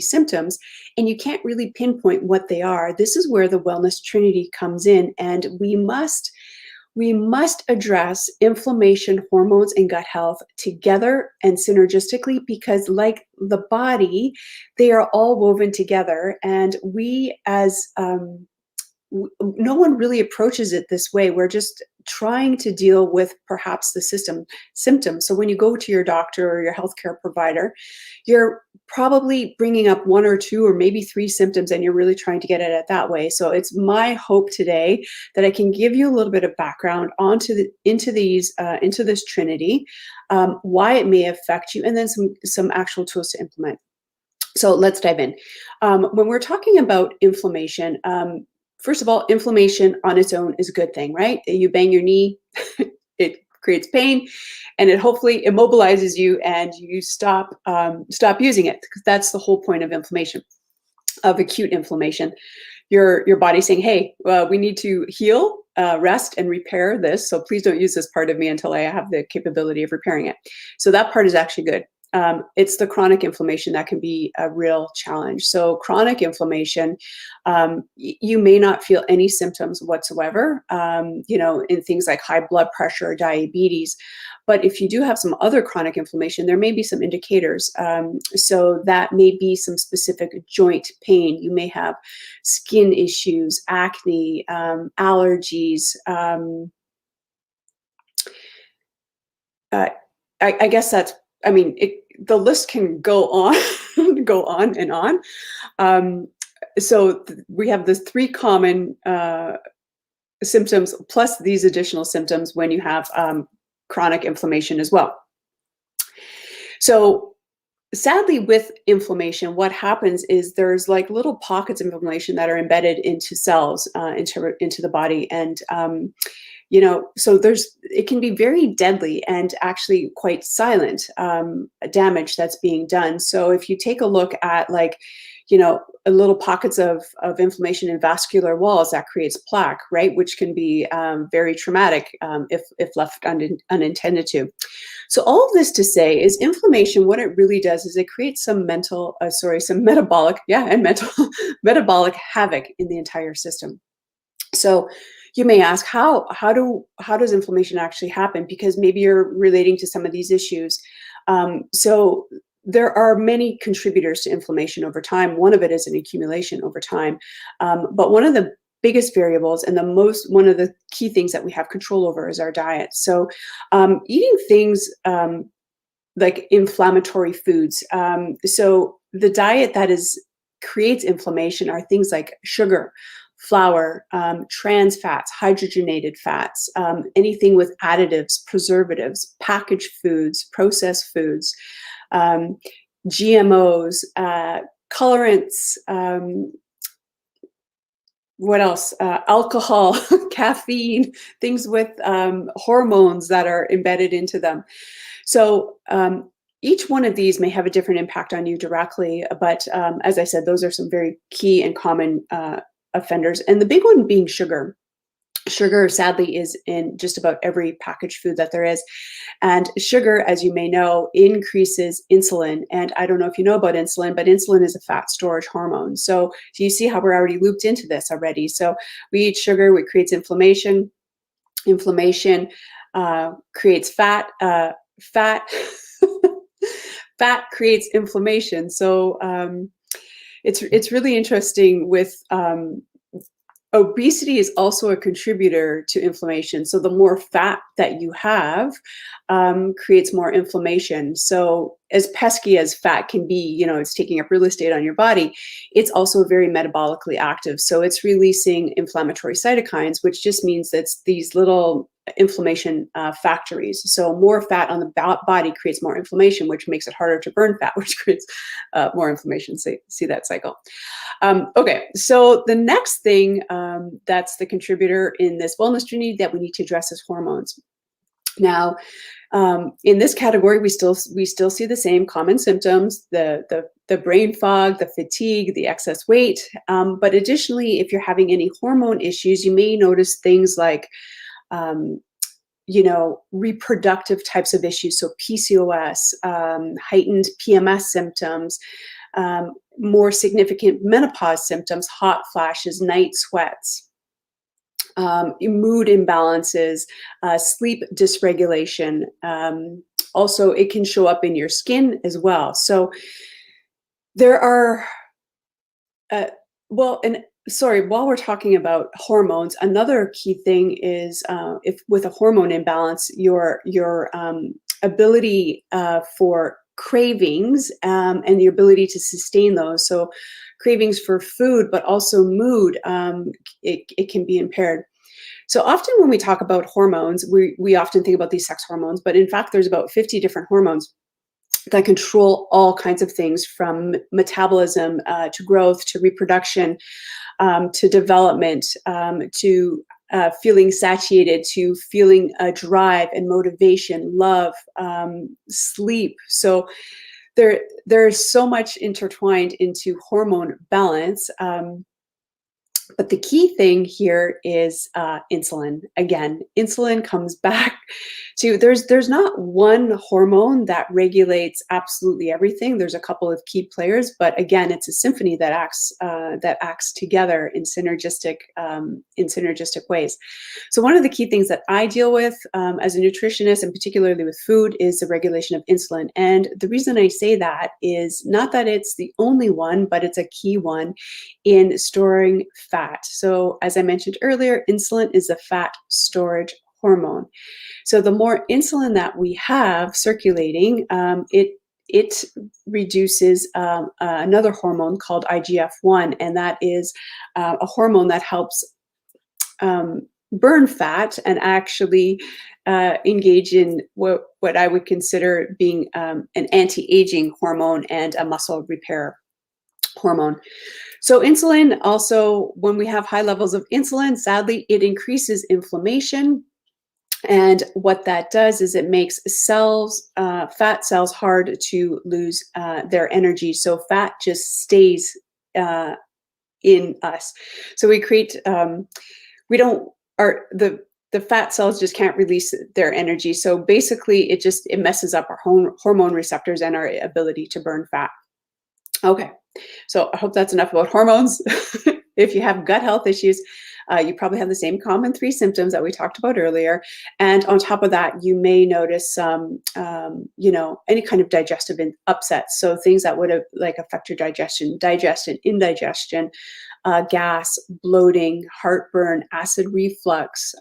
symptoms, and you can't really pinpoint what they are, this is where the wellness trinity comes in, and we must address inflammation, hormones, and gut health together and synergistically, because like the body, they are all woven together, and we as no one really approaches it this way. We're just trying to deal with perhaps the symptoms. So when you go to your doctor or your healthcare provider, you're probably bringing up one or two or maybe three symptoms, and you're really trying to get at it that way. So it's my hope today that I can give you a little bit of background into this trinity, why it may affect you, and then some actual tools to implement. So let's dive in. When we're talking about inflammation, first of all, inflammation on its own is a good thing, right? You bang your knee, it creates pain, and it hopefully immobilizes you, and you stop using it, because that's the whole point of inflammation, of acute inflammation. Your body saying, hey, we need to heal, rest, and repair this. So please don't use this part of me until I have the capability of repairing it. So that part is actually good. It's the chronic inflammation that can be a real challenge. So chronic inflammation, you may not feel any symptoms whatsoever, you know, in things like high blood pressure or diabetes. But if you do have some other chronic inflammation, there may be some indicators. So that may be some specific joint pain. You may have skin issues, acne, allergies. I guess that's, I mean, the list can go on, go on and on. So we have the three common symptoms plus these additional symptoms when you have chronic inflammation as well. So sadly, with inflammation, what happens is there's like little pockets of inflammation that are embedded into cells, into the body, and you know, so it can be very deadly and actually quite silent damage that's being done. So if you take a look at, like, you know, little pockets of inflammation in vascular walls, that creates plaque, right? Which can be very traumatic if left unintended to. So all of this to say is inflammation, what it really does is it creates some metabolic havoc in the entire system. So you may ask, how does inflammation actually happen? Because maybe you're relating to some of these issues. So there are many contributors to inflammation over time. One of it is an accumulation over time. But one of the biggest variables and one of the key things that we have control over is our diet. So eating things like inflammatory foods. So the diet that creates inflammation are things like sugar, flour, trans fats, hydrogenated fats, anything with additives, preservatives, packaged foods, processed foods, GMOs, colorants, what else? Alcohol, caffeine, things with hormones that are embedded into them. So each one of these may have a different impact on you directly, but as I said, those are some very key and common offenders. And the big one being sugar. Sugar, sadly, is in just about every packaged food that there is. And sugar, as you may know, increases insulin. And I don't know if you know about insulin, but insulin is a fat storage hormone. So you see how we're already looped into this already. So we eat sugar, it creates inflammation. Inflammation creates fat. Fat creates inflammation. So it's really interesting with obesity is also a contributor to inflammation. So the more fat that you have creates more inflammation. So as pesky as fat can be, you know, it's taking up real estate on your body, it's also very metabolically active. So it's releasing inflammatory cytokines, which just means that it's these little inflammation factories. So more fat on the body creates more inflammation, which makes it harder to burn fat, which creates more inflammation. So see that cycle. Okay, so the next thing that's the contributor in this wellness journey that we need to address is hormones. Now, in this category, we still see the same common symptoms: the brain fog, the fatigue, the excess weight. But additionally, if you're having any hormone issues, you may notice things like you know, reproductive types of issues, so PCOS, heightened PMS symptoms, more significant menopause symptoms, hot flashes, night sweats, mood imbalances, sleep dysregulation. Also, it can show up in your skin as well. So there are, while we're talking about hormones, another key thing is if with a hormone imbalance, your ability for cravings and the ability to sustain those. So cravings for food, but also mood, it can be impaired. So often when we talk about hormones, we often think about these sex hormones, but in fact, there's about 50 different hormones that control all kinds of things, from metabolism to growth, to reproduction, to development, to feeling satiated, to feeling a drive and motivation, love, sleep. So there's so much intertwined into hormone balance. But the key thing here is insulin. Again, insulin comes back to, there's not one hormone that regulates absolutely everything. There's a couple of key players, but again, it's a symphony that acts together in synergistic ways. So one of the key things that I deal with as a nutritionist, and particularly with food, is the regulation of insulin. And the reason I say that is not that it's the only one, but it's a key one in storing fat. So as I mentioned earlier, insulin is a fat storage hormone. So the more insulin that we have circulating, it reduces another hormone called IGF-1, and that is a hormone that helps burn fat and actually engage in what I would consider being an anti-aging hormone and a muscle repair hormone. So insulin also, when we have high levels of insulin, sadly, it increases inflammation. And what that does is it makes cells, fat cells, hard to lose their energy. So fat just stays in us. So we create, the fat cells just can't release their energy. So basically it messes up our hormone receptors and our ability to burn fat. Okay, so I hope that's enough about hormones. If you have gut health issues, you probably have the same common 3 symptoms that we talked about earlier. And on top of that, you may notice some, any kind of digestive upsets. So things that would affect your digestion, indigestion, gas, bloating, heartburn, acid reflux.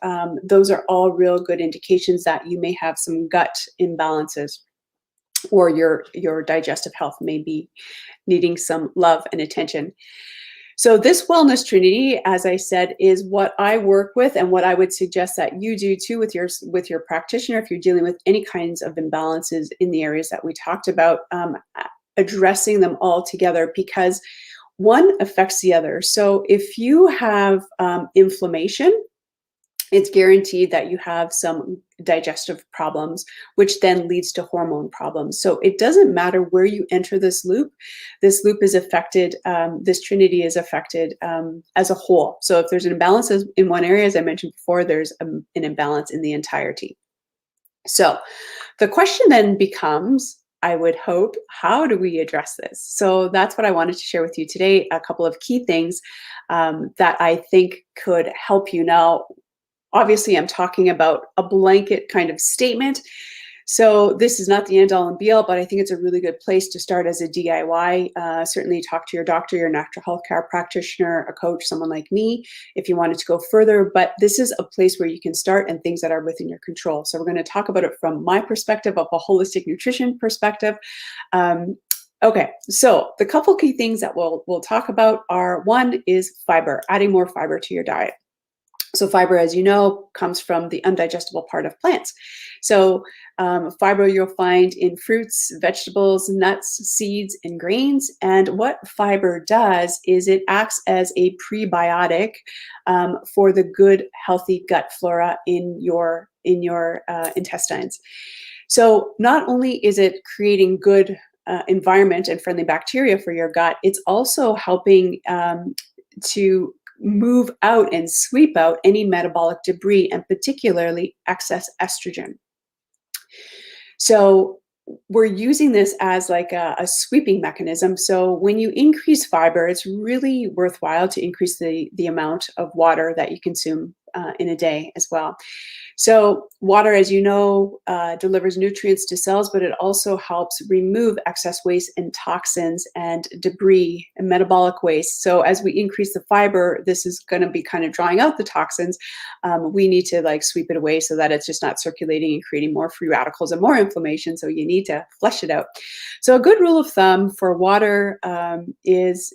Those are all real good indications that you may have some gut imbalances, or your digestive health may be needing some love and attention. So this wellness trinity, as I said, is what I work with, and what I would suggest that you do too with your practitioner if you're dealing with any kinds of imbalances in the areas that we talked about, addressing them all together, because one affects the other. So if you have inflammation, it's guaranteed that you have some digestive problems, which then leads to hormone problems. So it doesn't matter where you enter this loop. This loop is affected, this trinity is affected as a whole. So if there's an imbalance in one area, as I mentioned before, there's an imbalance in the entirety. So the question then becomes, I would hope, how do we address this? So that's what I wanted to share with you today, a couple of key things that I think could help you. Now, obviously, I'm talking about a blanket kind of statement. So this is not the end all and be all, but I think it's a really good place to start as a DIY. Certainly talk to your doctor, your natural health care practitioner, a coach, someone like me, if you wanted to go further. But this is a place where you can start, and things that are within your control. So we're going to talk about it from my perspective, of a holistic nutrition perspective. Okay, so the couple key things that we'll talk about are, one is fiber, adding more fiber to your diet. So fiber, as you know, comes from the undigestible part of plants. So fiber you'll find in fruits, vegetables, nuts, seeds, and grains. And what fiber does is it acts as a prebiotic for the good, healthy gut flora in your intestines. So not only is it creating good environment and friendly bacteria for your gut, it's also helping to move out and sweep out any metabolic debris, and particularly excess estrogen. So we're using this as like a sweeping mechanism. So when you increase fiber, it's really worthwhile to increase the amount of water that you consume in a day as well. So water, as you know, delivers nutrients to cells, but it also helps remove excess waste and toxins and debris and metabolic waste. So as we increase the fiber, this is going to be kind of drawing out the toxins. We need to like sweep it away so that it's just not circulating and creating more free radicals and more inflammation. So you need to flush it out. So a good rule of thumb for water is,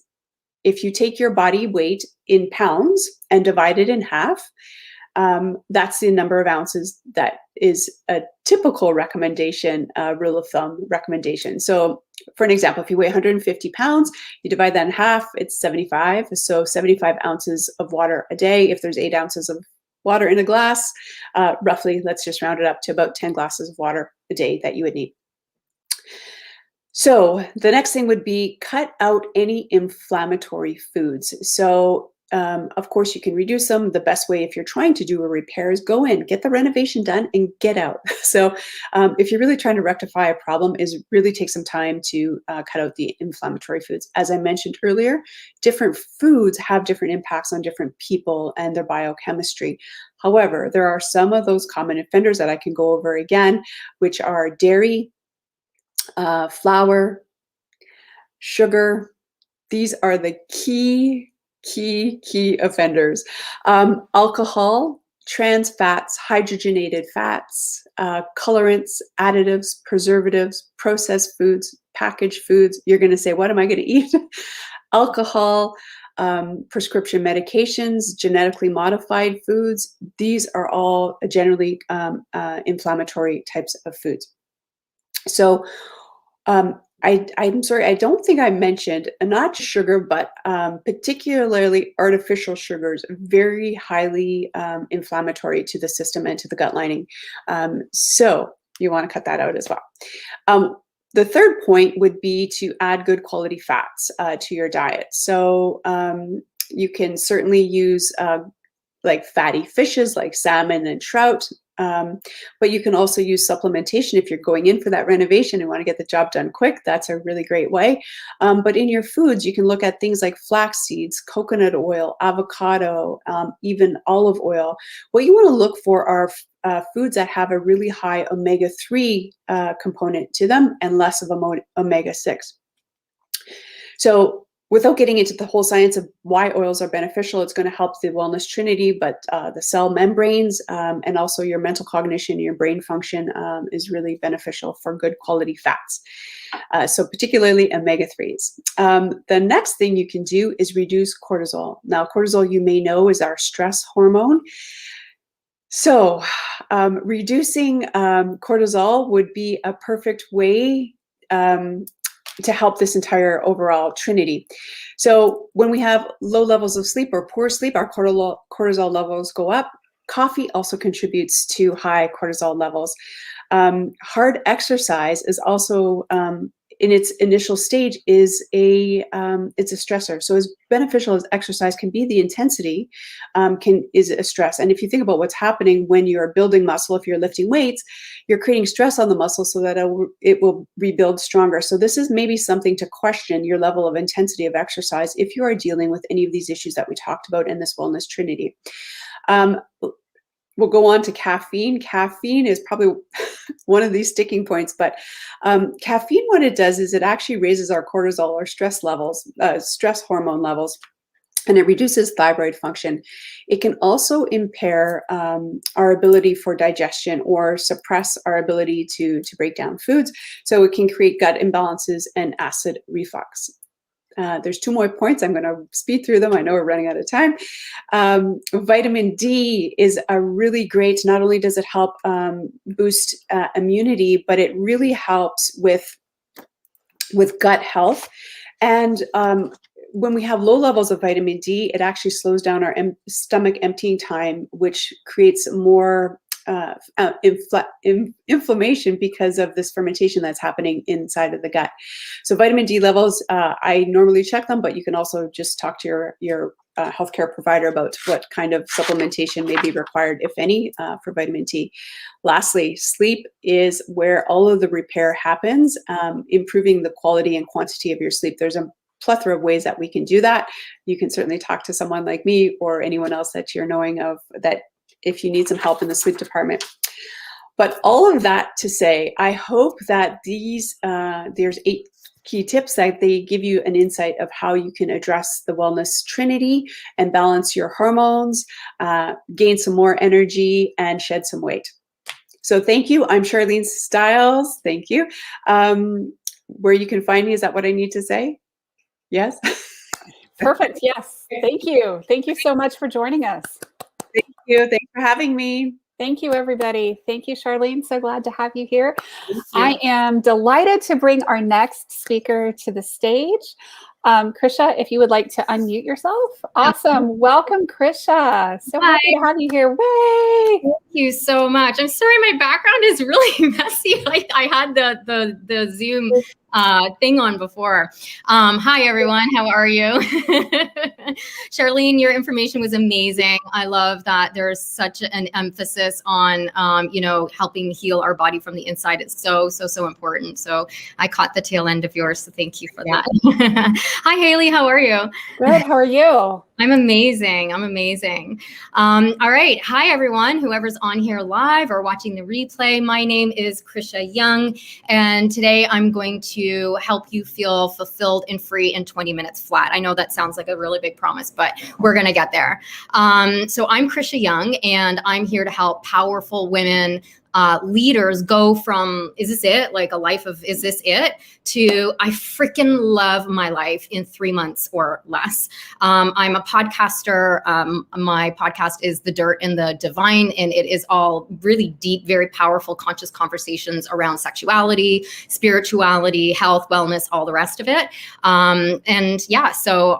if you take your body weight in pounds and divide it in half, that's the number of ounces that is a typical recommendation, rule of thumb recommendation. So for an example, if you weigh 150 pounds, you divide that in half, it's 75. So 75 ounces of water a day. If there's 8 ounces of water in a glass, roughly, let's just round it up to about 10 glasses of water a day that you would need. So the next thing would be cut out any inflammatory foods. So of course, you can reduce them. The best way, if you're trying to do a repair, is go in, get the renovation done, and get out. So if you're really trying to rectify a problem, is really take some time to cut out the inflammatory foods. As I mentioned earlier, different foods have different impacts on different people and their biochemistry. However, there are some of those common offenders that I can go over again, which are dairy, flour, sugar. These are the key offenders. Alcohol, trans fats, hydrogenated fats, colorants, additives, preservatives, processed foods, packaged foods. You're going to say, what am I going to eat? Alcohol, prescription medications, genetically modified foods. These are all generally inflammatory types of foods. So I'm sorry, I don't think I mentioned, not sugar, but particularly artificial sugars, very highly inflammatory to the system and to the gut lining. So you want to cut that out as well. The third point would be to add good quality fats to your diet. So you can certainly use like fatty fishes like salmon and trout. But you can also use supplementation if you're going in for that renovation and want to get the job done quick. That's a really great way. But in your foods, you can look at things like flax seeds, coconut oil, avocado, even olive oil. What you want to look for are foods that have a really high omega-3 component to them and less of omega-6. So without getting into the whole science of why oils are beneficial, it's going to help the wellness trinity, but the cell membranes and also your mental cognition, your brain function is really beneficial for good quality fats. So particularly omega-3s. The next thing you can do is reduce cortisol. Now, cortisol, you may know, is our stress hormone. So reducing cortisol would be a perfect way to help this entire overall trinity. So when we have low levels of sleep or poor sleep, our cortisol levels go up. Coffee also contributes to high cortisol levels. Hard exercise is also, in its initial stage, it's a stressor. So as beneficial as exercise can be, the intensity is a stress. And if you think about what's happening when you're building muscle, if you're lifting weights, you're creating stress on the muscle so that it will rebuild stronger. So this is maybe something to question your level of intensity of exercise if you are dealing with any of these issues that we talked about in this wellness trinity. We'll go on to caffeine. Caffeine is probably one of these sticking points, but caffeine, what it does is it actually raises our cortisol or stress levels, stress hormone levels, and it reduces thyroid function. It can also impair our ability for digestion or suppress our ability to break down foods. So it can create gut imbalances and acid reflux. There's 2 more points. I'm going to speed through them. I know we're running out of time. Vitamin D is a really great, not only does it help boost immunity, but it really helps with gut health. And when we have low levels of vitamin D, it actually slows down our stomach emptying time, which creates more inflammation because of this fermentation that's happening inside of the gut. So vitamin D levels, I normally check them, but you can also just talk to your healthcare provider about what kind of supplementation may be required, if any, for vitamin D. Lastly, sleep is where all of the repair happens, improving the quality and quantity of your sleep. There's a plethora of ways that we can do that. You can certainly talk to someone like me or anyone else that you're knowing of that if you need some help in the sleep department. But all of that to say, I hope that there's 8 key tips that they give you an insight of how you can address the wellness trinity and balance your hormones, gain some more energy, and shed some weight. So thank you. I'm Sharlene Styles. Thank you. Where you can find me, is that what I need to say? Yes? Perfect. Yes. Thank you. Thank you so much for joining us. Thank you. Thanks for having me. Thank you, everybody. Thank you, Sharlene. So glad to have you here. I am delighted to bring our next speaker to the stage. Krisha, if you would like to unmute yourself. Awesome. Welcome, Krisha. So happy to have you here. Way. Thank you so much. I'm sorry, my background is really messy. I had the Zoom thing on before. Hi, everyone. How are you? Sharlene, your information was amazing. I love that there's such an emphasis on, helping heal our body from the inside. It's so important. So I caught the tail end of yours. So thank you for that. Hi, Haley. How are you? Good. How are you? I'm amazing. All right. Hi, everyone. Whoever's on here live or watching the replay. My name is Krisha Young, and today I'm going to help you feel fulfilled and free in 20 minutes flat. I know that sounds like a really big promise, but we're going to get there. So I'm Krisha Young, and I'm here to help powerful women, leaders go from, is this it? Like a life of, is this it? To, I freaking love my life in 3 months or less. I'm a podcaster. My podcast is The Dirt and the Divine, and it is all really deep, very powerful, conscious conversations around sexuality, spirituality, health, wellness, all the rest of it. So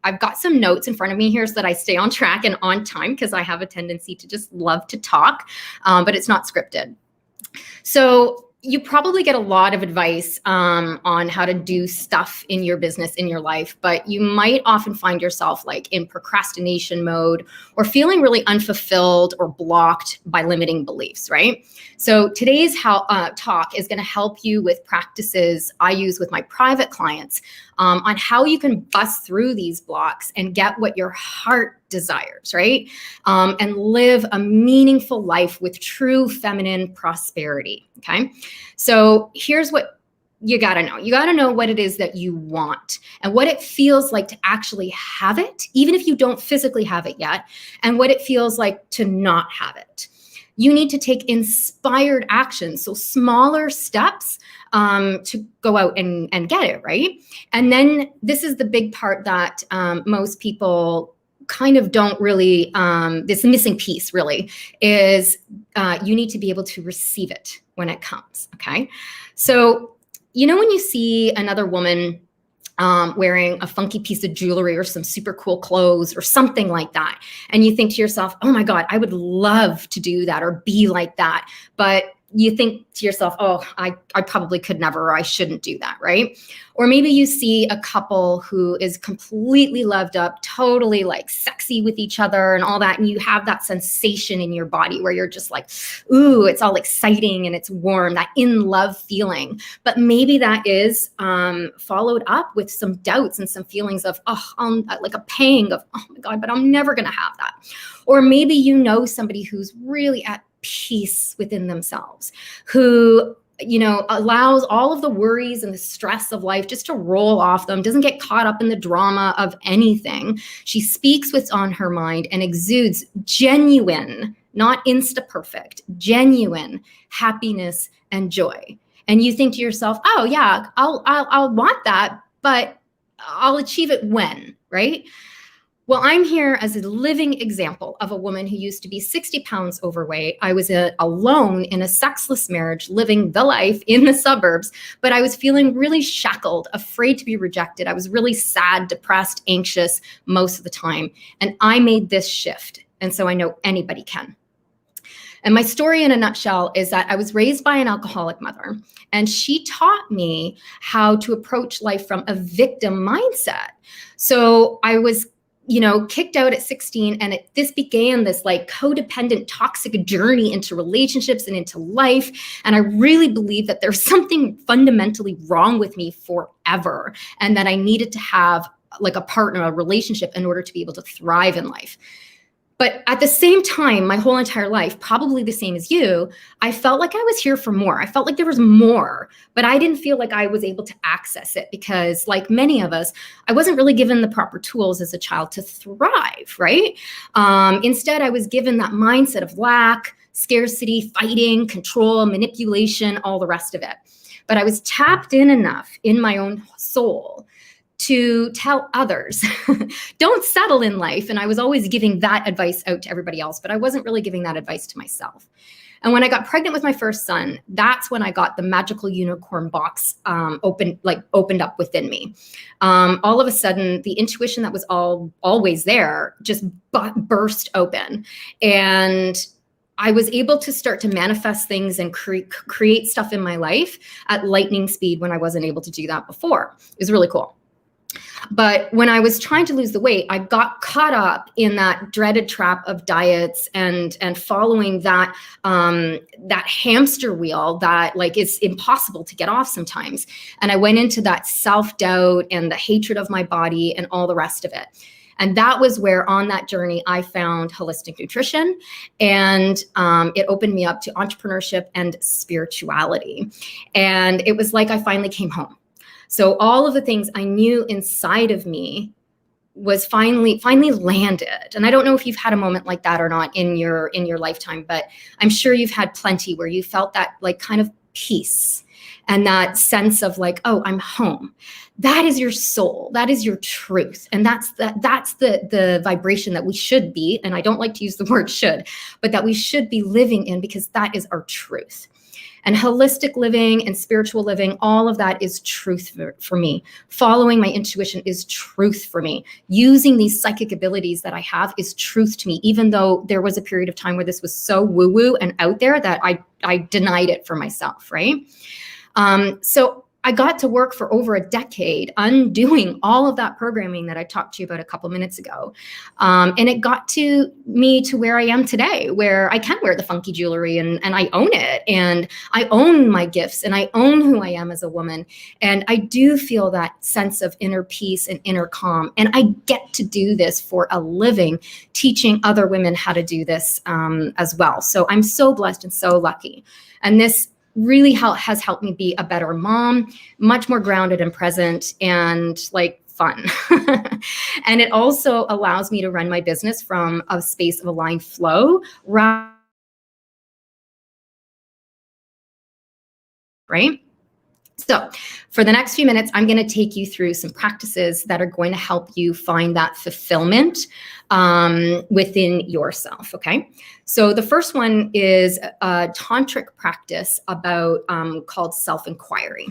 I've got some notes in front of me here so that I stay on track and on time, because I have a tendency to just love to talk, but it's not scripted. So you probably get a lot of advice on how to do stuff in your business, in your life, but you might often find yourself like in procrastination mode or feeling really unfulfilled or blocked by limiting beliefs, right? So today's talk is going to help you with practices I use with my private clients on how you can bust through these blocks and get what your heart desires, right? And live a meaningful life with true feminine prosperity, okay? So here's what you got to know what it is that you want and what it feels like to actually have it, even if you don't physically have it yet, and what it feels like to not have it. You need to take inspired action, so smaller steps to go out and get it, right? And then this is the big part that most people kind of don't really, this missing piece really is you need to be able to receive it when it comes, okay? So, you know, when you see another woman wearing a funky piece of jewelry or some super cool clothes or something like that, and you think to yourself, oh my God, I would love to do that or be like that. But you think to yourself, oh, I probably could never, or I shouldn't do that, right? Or maybe you see a couple who is completely loved up, totally like sexy with each other and all that, and you have that sensation in your body where you're just like, ooh, it's all exciting and it's warm, that in love feeling. But maybe that is followed up with some doubts and some feelings of, like a pang of, oh my God, but I'm never gonna have that. Or maybe you know somebody who's really at peace within themselves, who, you know, allows all of the worries and the stress of life just to roll off them, doesn't get caught up in the drama of anything. She speaks what's on her mind and exudes genuine, not insta-perfect, genuine happiness and joy. And you think to yourself, oh yeah, I'll want that, but I'll achieve it when, right? Well, I'm here as a living example of a woman who used to be 60 pounds overweight. I was alone in a sexless marriage, living the life in the suburbs, but I was feeling really shackled, afraid to be rejected. I was really sad, depressed, anxious most of the time. And I made this shift. And so I know anybody can. And my story in a nutshell is that I was raised by an alcoholic mother, and she taught me how to approach life from a victim mindset. So I was, you know, kicked out at 16, and this began this like codependent, toxic journey into relationships and into life. And I really believed that there's something fundamentally wrong with me forever, and that I needed to have like a partner, a relationship in order to be able to thrive in life. But at the same time, my whole entire life, probably the same as you, I felt like I was here for more. I felt like there was more, but I didn't feel like I was able to access it because, like many of us, I wasn't really given the proper tools as a child to thrive, right? Instead, I was given that mindset of lack, scarcity, fighting, control, manipulation, all the rest of it. But I was tapped in enough in my own soul to tell others, don't settle in life. And I was always giving that advice out to everybody else, but I wasn't really giving that advice to myself. And when I got pregnant with my first son, that's when I got the magical unicorn box opened up within me. All of a sudden, the intuition that was always there just burst open. And I was able to start to manifest things and create stuff in my life at lightning speed when I wasn't able to do that before. It was really cool. But when I was trying to lose the weight, I got caught up in that dreaded trap of diets and following that that hamster wheel that like is impossible to get off sometimes. And I went into that self-doubt and the hatred of my body and all the rest of it. And that was where on that journey, I found holistic nutrition, and it opened me up to entrepreneurship and spirituality. And it was like I finally came home. So all of the things I knew inside of me was finally landed. And I don't know if you've had a moment like that or not in your lifetime, but I'm sure you've had plenty where you felt that like kind of peace and that sense of like, oh, I'm home. That is your soul. That is your truth. And that's the vibration that we should be. And I don't like to use the word should, but that we should be living in, because that is our truth. And holistic living and spiritual living, all of that is truth for me. Following my intuition is truth for me. Using these psychic abilities that I have is truth to me, even though there was a period of time where this was so woo-woo and out there that I denied it for myself, right? So I got to work for over a decade undoing all of that programming that I talked to you about a couple minutes ago. And it got to me to where I am today, where I can wear the funky jewelry and I own it. And I own my gifts and I own who I am as a woman. And I do feel that sense of inner peace and inner calm. And I get to do this for a living, teaching other women how to do this as well. So I'm so blessed and so lucky. And this really has helped me be a better mom, much more grounded and present and like fun. And it also allows me to run my business from a space of aligned flow, right? So for the next few minutes, I'm going to take you through some practices that are going to help you find that fulfillment within yourself, okay? So the first one is a tantric practice about called self-inquiry.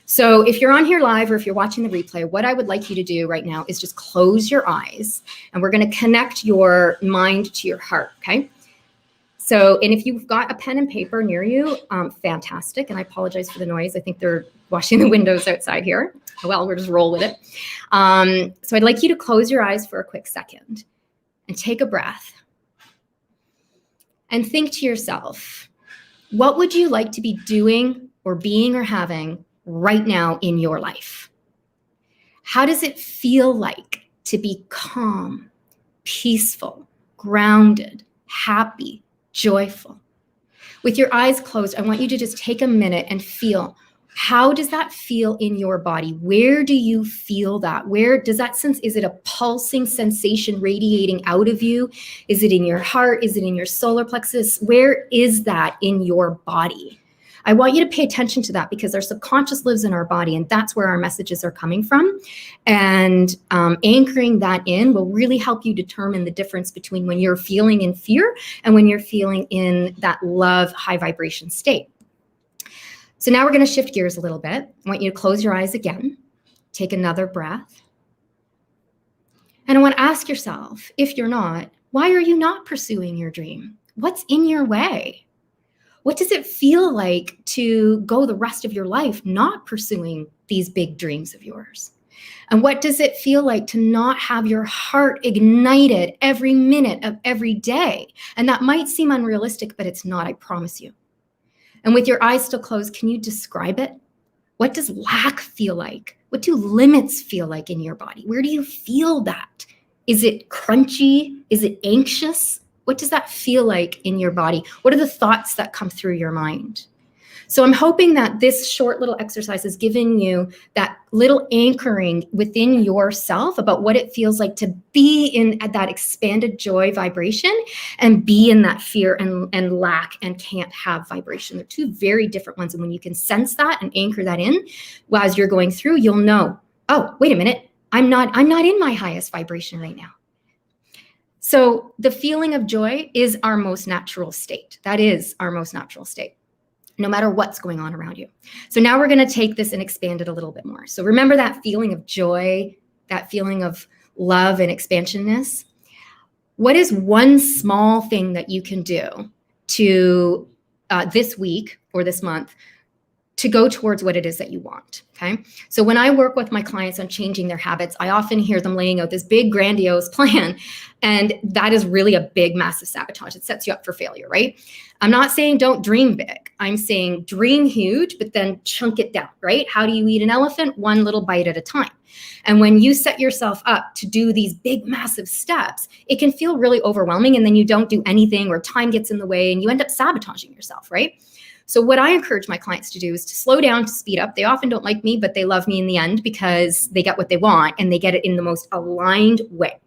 So if you're on here live or if you're watching the replay, what I would like you to do right now is just close your eyes, and we're going to connect your mind to your heart, okay? So, and if you've got a pen and paper near you, fantastic. And I apologize for the noise. I think they're washing the windows outside here. Well, we'll just roll with it. So I'd like you to close your eyes for a quick second and take a breath and think to yourself, what would you like to be doing or being or having right now in your life? How does it feel like to be calm, peaceful, grounded, happy, joyful? With your eyes closed, I want you to just take a minute and feel, how does that feel in your body? Where do you feel that? Where does that sense? Is it a pulsing sensation radiating out of you? Is it in your heart? Is it in your solar plexus? Where is that in your body? I want you to pay attention to that, because our subconscious lives in our body, and that's where our messages are coming from. And anchoring that in will really help you determine the difference between when you're feeling in fear and when you're feeling in that love, high vibration state. So now we're going to shift gears a little bit. I want you to close your eyes again, take another breath. And I want to ask yourself, if you're not, why are you not pursuing your dream? What's in your way? What does it feel like to go the rest of your life not pursuing these big dreams of yours? And what does it feel like to not have your heart ignited every minute of every day? And that might seem unrealistic, but it's not, I promise you. And with your eyes still closed, can you describe it? What does lack feel like? What do limits feel like in your body? Where do you feel that? Is it crunchy? Is it anxious? What does that feel like in your body? What are the thoughts that come through your mind? So I'm hoping that this short little exercise has given you that little anchoring within yourself about what it feels like to be in that expanded joy vibration and be in that fear and lack and can't have vibration. They're two very different ones. And when you can sense that and anchor that in, well, as you're going through, you'll know, oh, wait a minute, I'm not in my highest vibration right now. So the feeling of joy is our most natural state. That is our most natural state, no matter what's going on around you. So now we're going to take this and expand it a little bit more. So remember that feeling of joy, that feeling of love and expansionness. What is one small thing that you can do to this week or this month to go towards what it is that you want, okay? So when I work with my clients on changing their habits, I often hear them laying out this big grandiose plan, and that is really a big, massive sabotage. It sets you up for failure, right? I'm not saying don't dream big. I'm saying dream huge, but then chunk it down, right? How do you eat an elephant? One little bite at a time. And when you set yourself up to do these big, massive steps, it can feel really overwhelming, and then you don't do anything or time gets in the way and you end up sabotaging yourself, right? So what I encourage my clients to do is to slow down, to speed up. They often don't like me, but they love me in the end because they get what they want and they get it in the most aligned way.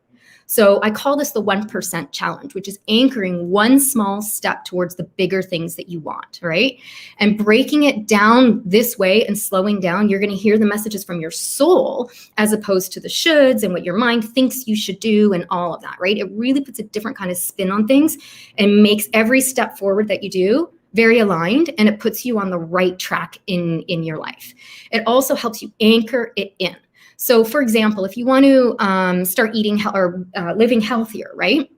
So I call this the 1% challenge, which is anchoring one small step towards the bigger things that you want, right? And breaking it down this way and slowing down, you're going to hear the messages from your soul as opposed to the shoulds and what your mind thinks you should do and all of that, right? It really puts a different kind of spin on things and makes every step forward that you do very aligned, and it puts you on the right track in your life. It also helps you anchor it in. So for example, if you want to start eating or living healthier, right?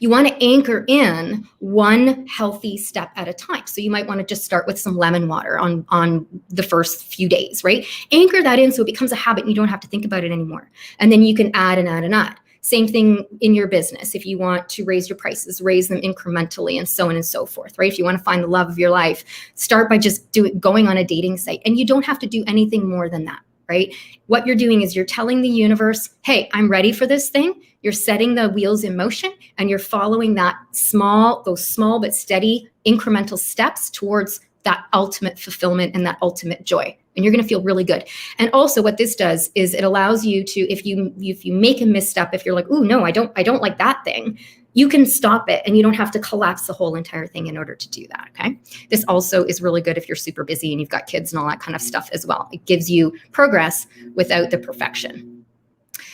You want to anchor in one healthy step at a time. So you might want to just start with some lemon water on the first few days, right? Anchor that in so it becomes a habit and you don't have to think about it anymore. And then you can add and add and add. Same thing in your business. If you want to raise your prices, raise them incrementally and so on and so forth, right? If you want to find the love of your life, start by just going on a dating site. And you don't have to do anything more than that, right? What you're doing is you're telling the universe, hey, I'm ready for this thing. You're setting the wheels in motion and you're following those small but steady incremental steps towards that ultimate fulfillment and that ultimate joy. And you're going to feel really good. And also what this does is it allows you to, if you make a misstep, if you're like, "Ooh, no, I don't like that thing," you can stop it and you don't have to collapse the whole entire thing in order to do that. Okay. This also is really good if you're super busy and you've got kids and all that kind of stuff as well. It gives you progress without the perfection.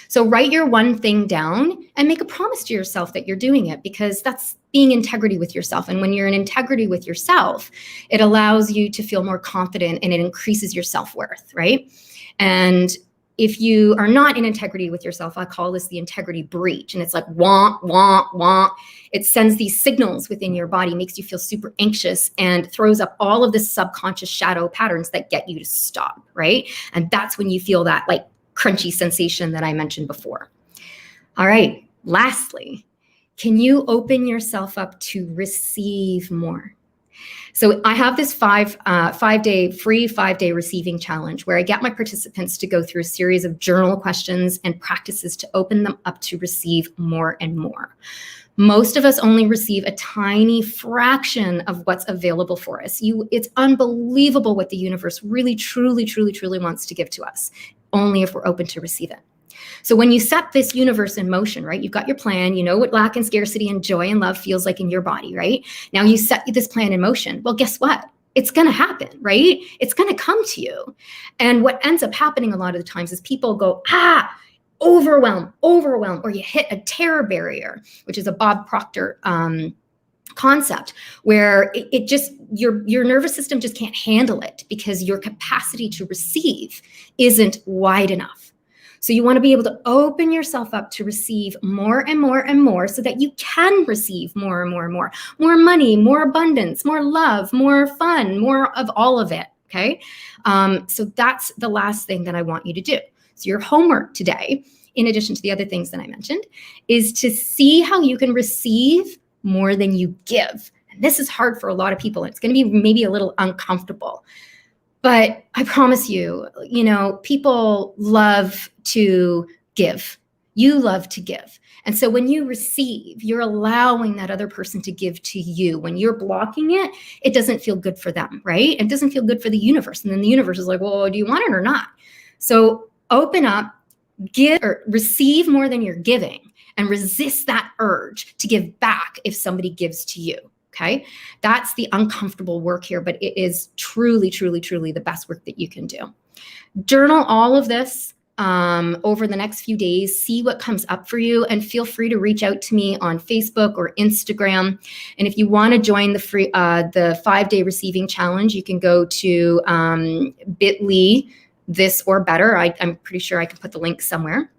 So write your one thing down and make a promise to yourself that you're doing it, because that's being integrity with yourself. And when you're in integrity with yourself, it allows you to feel more confident and it increases your self-worth, right? And if you are not in integrity with yourself, I call this the integrity breach. And it's like, wah, wah, wah. It sends these signals within your body, makes you feel super anxious and throws up all of the subconscious shadow patterns that get you to stop, right? And that's when you feel that like crunchy sensation that I mentioned before. All right. Lastly, can you open yourself up to receive more? So I have this free 5-day receiving challenge where I get my participants to go through a series of journal questions and practices to open them up to receive more and more. Most of us only receive a tiny fraction of what's available for us. It's unbelievable what the universe really, truly, truly, truly wants to give to us, only if we're open to receive it. So when you set this universe in motion, right, you've got your plan, you know what lack and scarcity and joy and love feels like in your body, right? Now you set this plan in motion. Well, guess what? It's going to happen, right? It's going to come to you. And what ends up happening a lot of the times is people go, overwhelm, or you hit a terror barrier, which is a Bob Proctor concept, where it just, your nervous system just can't handle it because your capacity to receive isn't wide enough. So you want to be able to open yourself up to receive more and more and more so that you can receive more and more and more. More money, more abundance, more love, more fun, more of all of it, okay? So that's the last thing that I want you to do. So your homework today, in addition to the other things that I mentioned, is to see how you can receive more than you give. And this is hard for a lot of people. It's going to be maybe a little uncomfortable. But I promise you, people love to give. You love to give. And so when you receive, you're allowing that other person to give to you. When you're blocking it, it doesn't feel good for them, right? It doesn't feel good for the universe. And then the universe is like, well, do you want it or not? So open up, give or receive more than you're giving, and resist that urge to give back if somebody gives to you. Okay. That's the uncomfortable work here, but it is truly, truly, truly the best work that you can do. Journal all of this over the next few days, see what comes up for you, and feel free to reach out to me on Facebook or Instagram. And if you want to join the 5-day receiving challenge, you can go to bit.ly, this or better. I'm pretty sure I can put the link somewhere.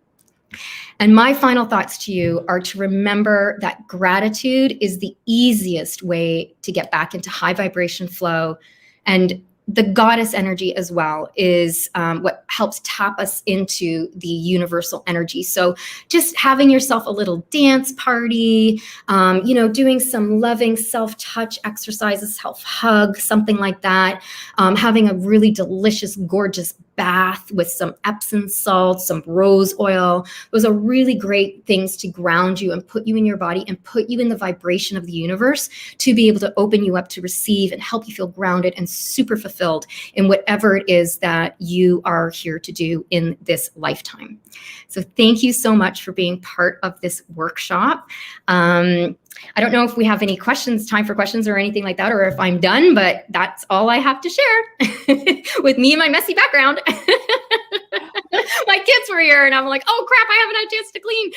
And my final thoughts to you are to remember that gratitude is the easiest way to get back into high vibration flow. And the goddess energy as well is what helps tap us into the universal energy. So just having yourself a little dance party, doing some loving self-touch exercises, self-hug, something like that, having a really delicious, gorgeous bath with some Epsom salt, some rose oil. Those are really great things to ground you and put you in your body and put you in the vibration of the universe to be able to open you up to receive and help you feel grounded and super fulfilled in whatever it is that you are here to do in this lifetime. So thank you so much for being part of this workshop. I don't know if we have any time for questions or anything like that, or if I'm done, but that's all I have to share with me and my messy background. My kids were here and I'm like, oh crap, I haven't had a chance to clean.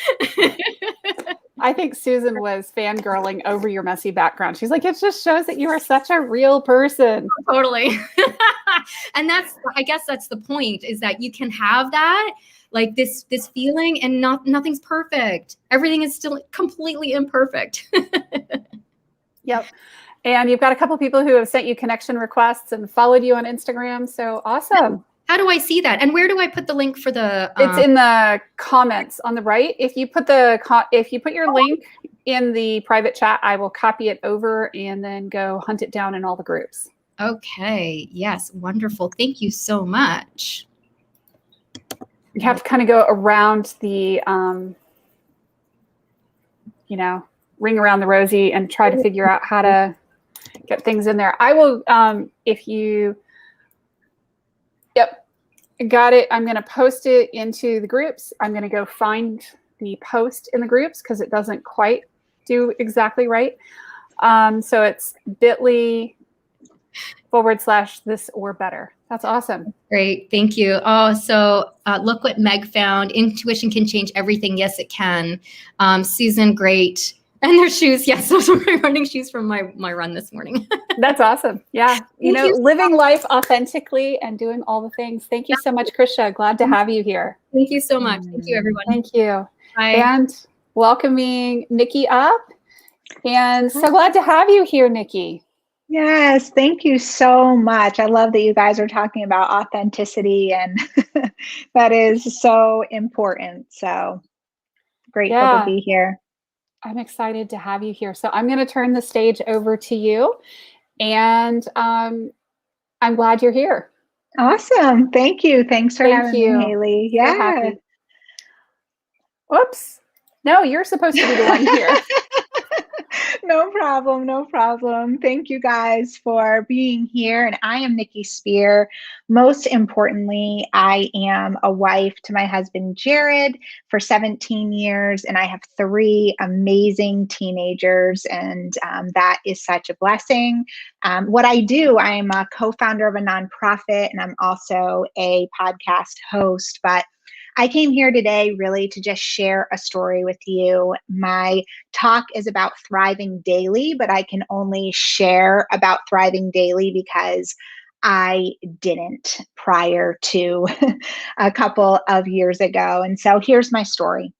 I think Susan was fangirling over your messy background. She's like, it just shows that you are such a real person. Totally. And I guess that's the point, is that you can have that, like this feeling, and nothing's perfect. Everything is still completely imperfect. Yep. And you've got a couple people who have sent you connection requests and followed you on Instagram. So awesome. How do I see that? And where do I put the link for the? It's in the comments on the right. If you put your link in the private chat, I will copy it over and then go hunt it down in all the groups. Okay. Yes. Wonderful. Thank you so much. You have to kind of go around the, ring around the rosy and try to figure out how to get things in there. I will, if you, yep, got it. I'm going to post it into the groups. I'm going to go find the post in the groups because it doesn't quite do exactly right. So it's bit.ly/this or better. That's awesome. Great. Thank you. Oh, so look what Meg found. Intuition can change everything. Yes, it can. Susan, great. And their shoes. Yes, those are my running shoes from my run this morning. That's awesome. Yeah. Thank you. Living life authentically and doing all the things. Thank you so much, Krisha. Glad to have you here. Thank you so much. Thank you, everyone. Thank you. Bye. And welcoming Nikki up. And so glad to have you here, Nikki. Yes, thank you so much. I love that you guys are talking about authenticity, and that is so important. So grateful to be here. I'm excited to have you here. So I'm going to turn the stage over to you, and I'm glad you're here. Awesome. Thank you. Thanks for having me, Haley. Yeah. So whoops. No, you're supposed to be the one here. No problem. No problem. Thank you guys for being here. And I am Nikki Speer. Most importantly, I am a wife to my husband, Jared, for 17 years. And I have 3 amazing teenagers. And that is such a blessing. What I do, I am a co-founder of a nonprofit, and I'm also a podcast host. But I came here today really to just share a story with you. My talk is about thriving daily, but I can only share about thriving daily because I didn't prior to a couple of years ago. And so here's my story.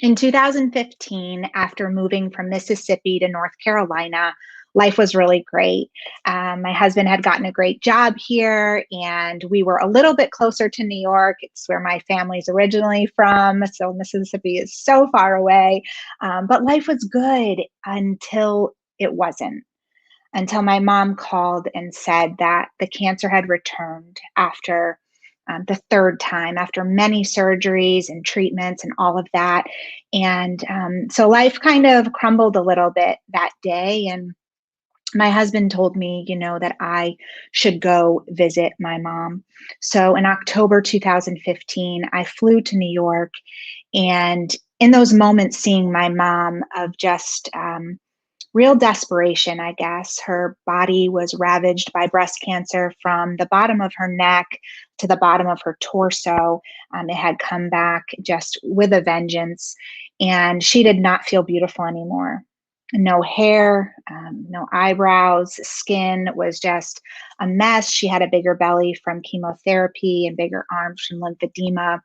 In 2015, after moving from Mississippi to North Carolina, life was really great. My husband had gotten a great job here, and we were a little bit closer to New York. It's where my family's originally from, so Mississippi is so far away. But life was good until it wasn't. Until my mom called and said that the cancer had returned after the 3rd time, after many surgeries and treatments and all of that. And so life kind of crumbled a little bit that day. And my husband told me, that I should go visit my mom. So in October 2015, I flew to New York. And in those moments, seeing my mom of just real desperation, I guess. Her body was ravaged by breast cancer from the bottom of her neck to the bottom of her torso. It had come back just with a vengeance. And she did not feel beautiful anymore. No hair, no eyebrows, skin was just a mess. She had a bigger belly from chemotherapy and bigger arms from lymphedema.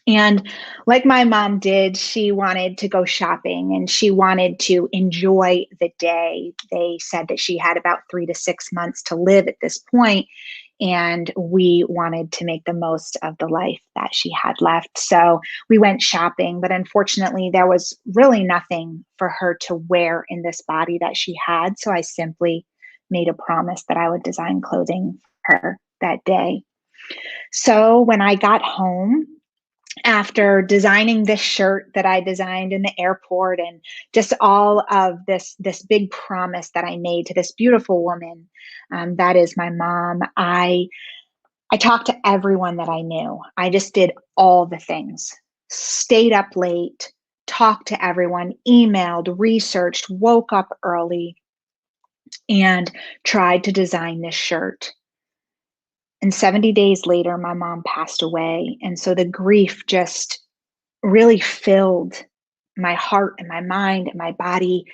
And like my mom did, she wanted to go shopping and she wanted to enjoy the day. They said that she had about 3 to 6 months to live at this point, and we wanted to make the most of the life that she had left. So we went shopping, but unfortunately there was really nothing for her to wear in this body that she had. So I simply made a promise that I would design clothing for her that day. So when I got home, after designing this shirt that I designed in the airport and just all of this big promise that I made to this beautiful woman, that is my mom, I talked to everyone that I knew. I just did all the things, stayed up late, talked to everyone, emailed, researched, woke up early, and tried to design this shirt. And 70 days later, my mom passed away. And so the grief just really filled my heart and my mind and my body,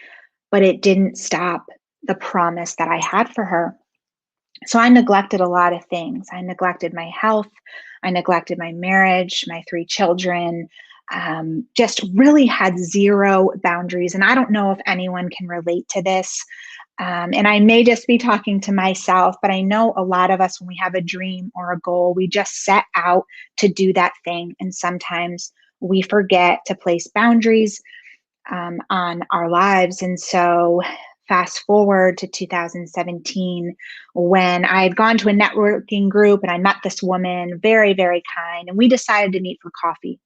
but it didn't stop the promise that I had for her. So I neglected a lot of things. I neglected my health. I neglected my marriage, my 3 children, just really had zero boundaries. And I don't know if anyone can relate to this. And I may just be talking to myself, but I know a lot of us, when we have a dream or a goal, we just set out to do that thing. And sometimes we forget to place boundaries on our lives. And so fast forward to 2017, when I had gone to a networking group and I met this woman, very, very kind, and we decided to meet for coffee.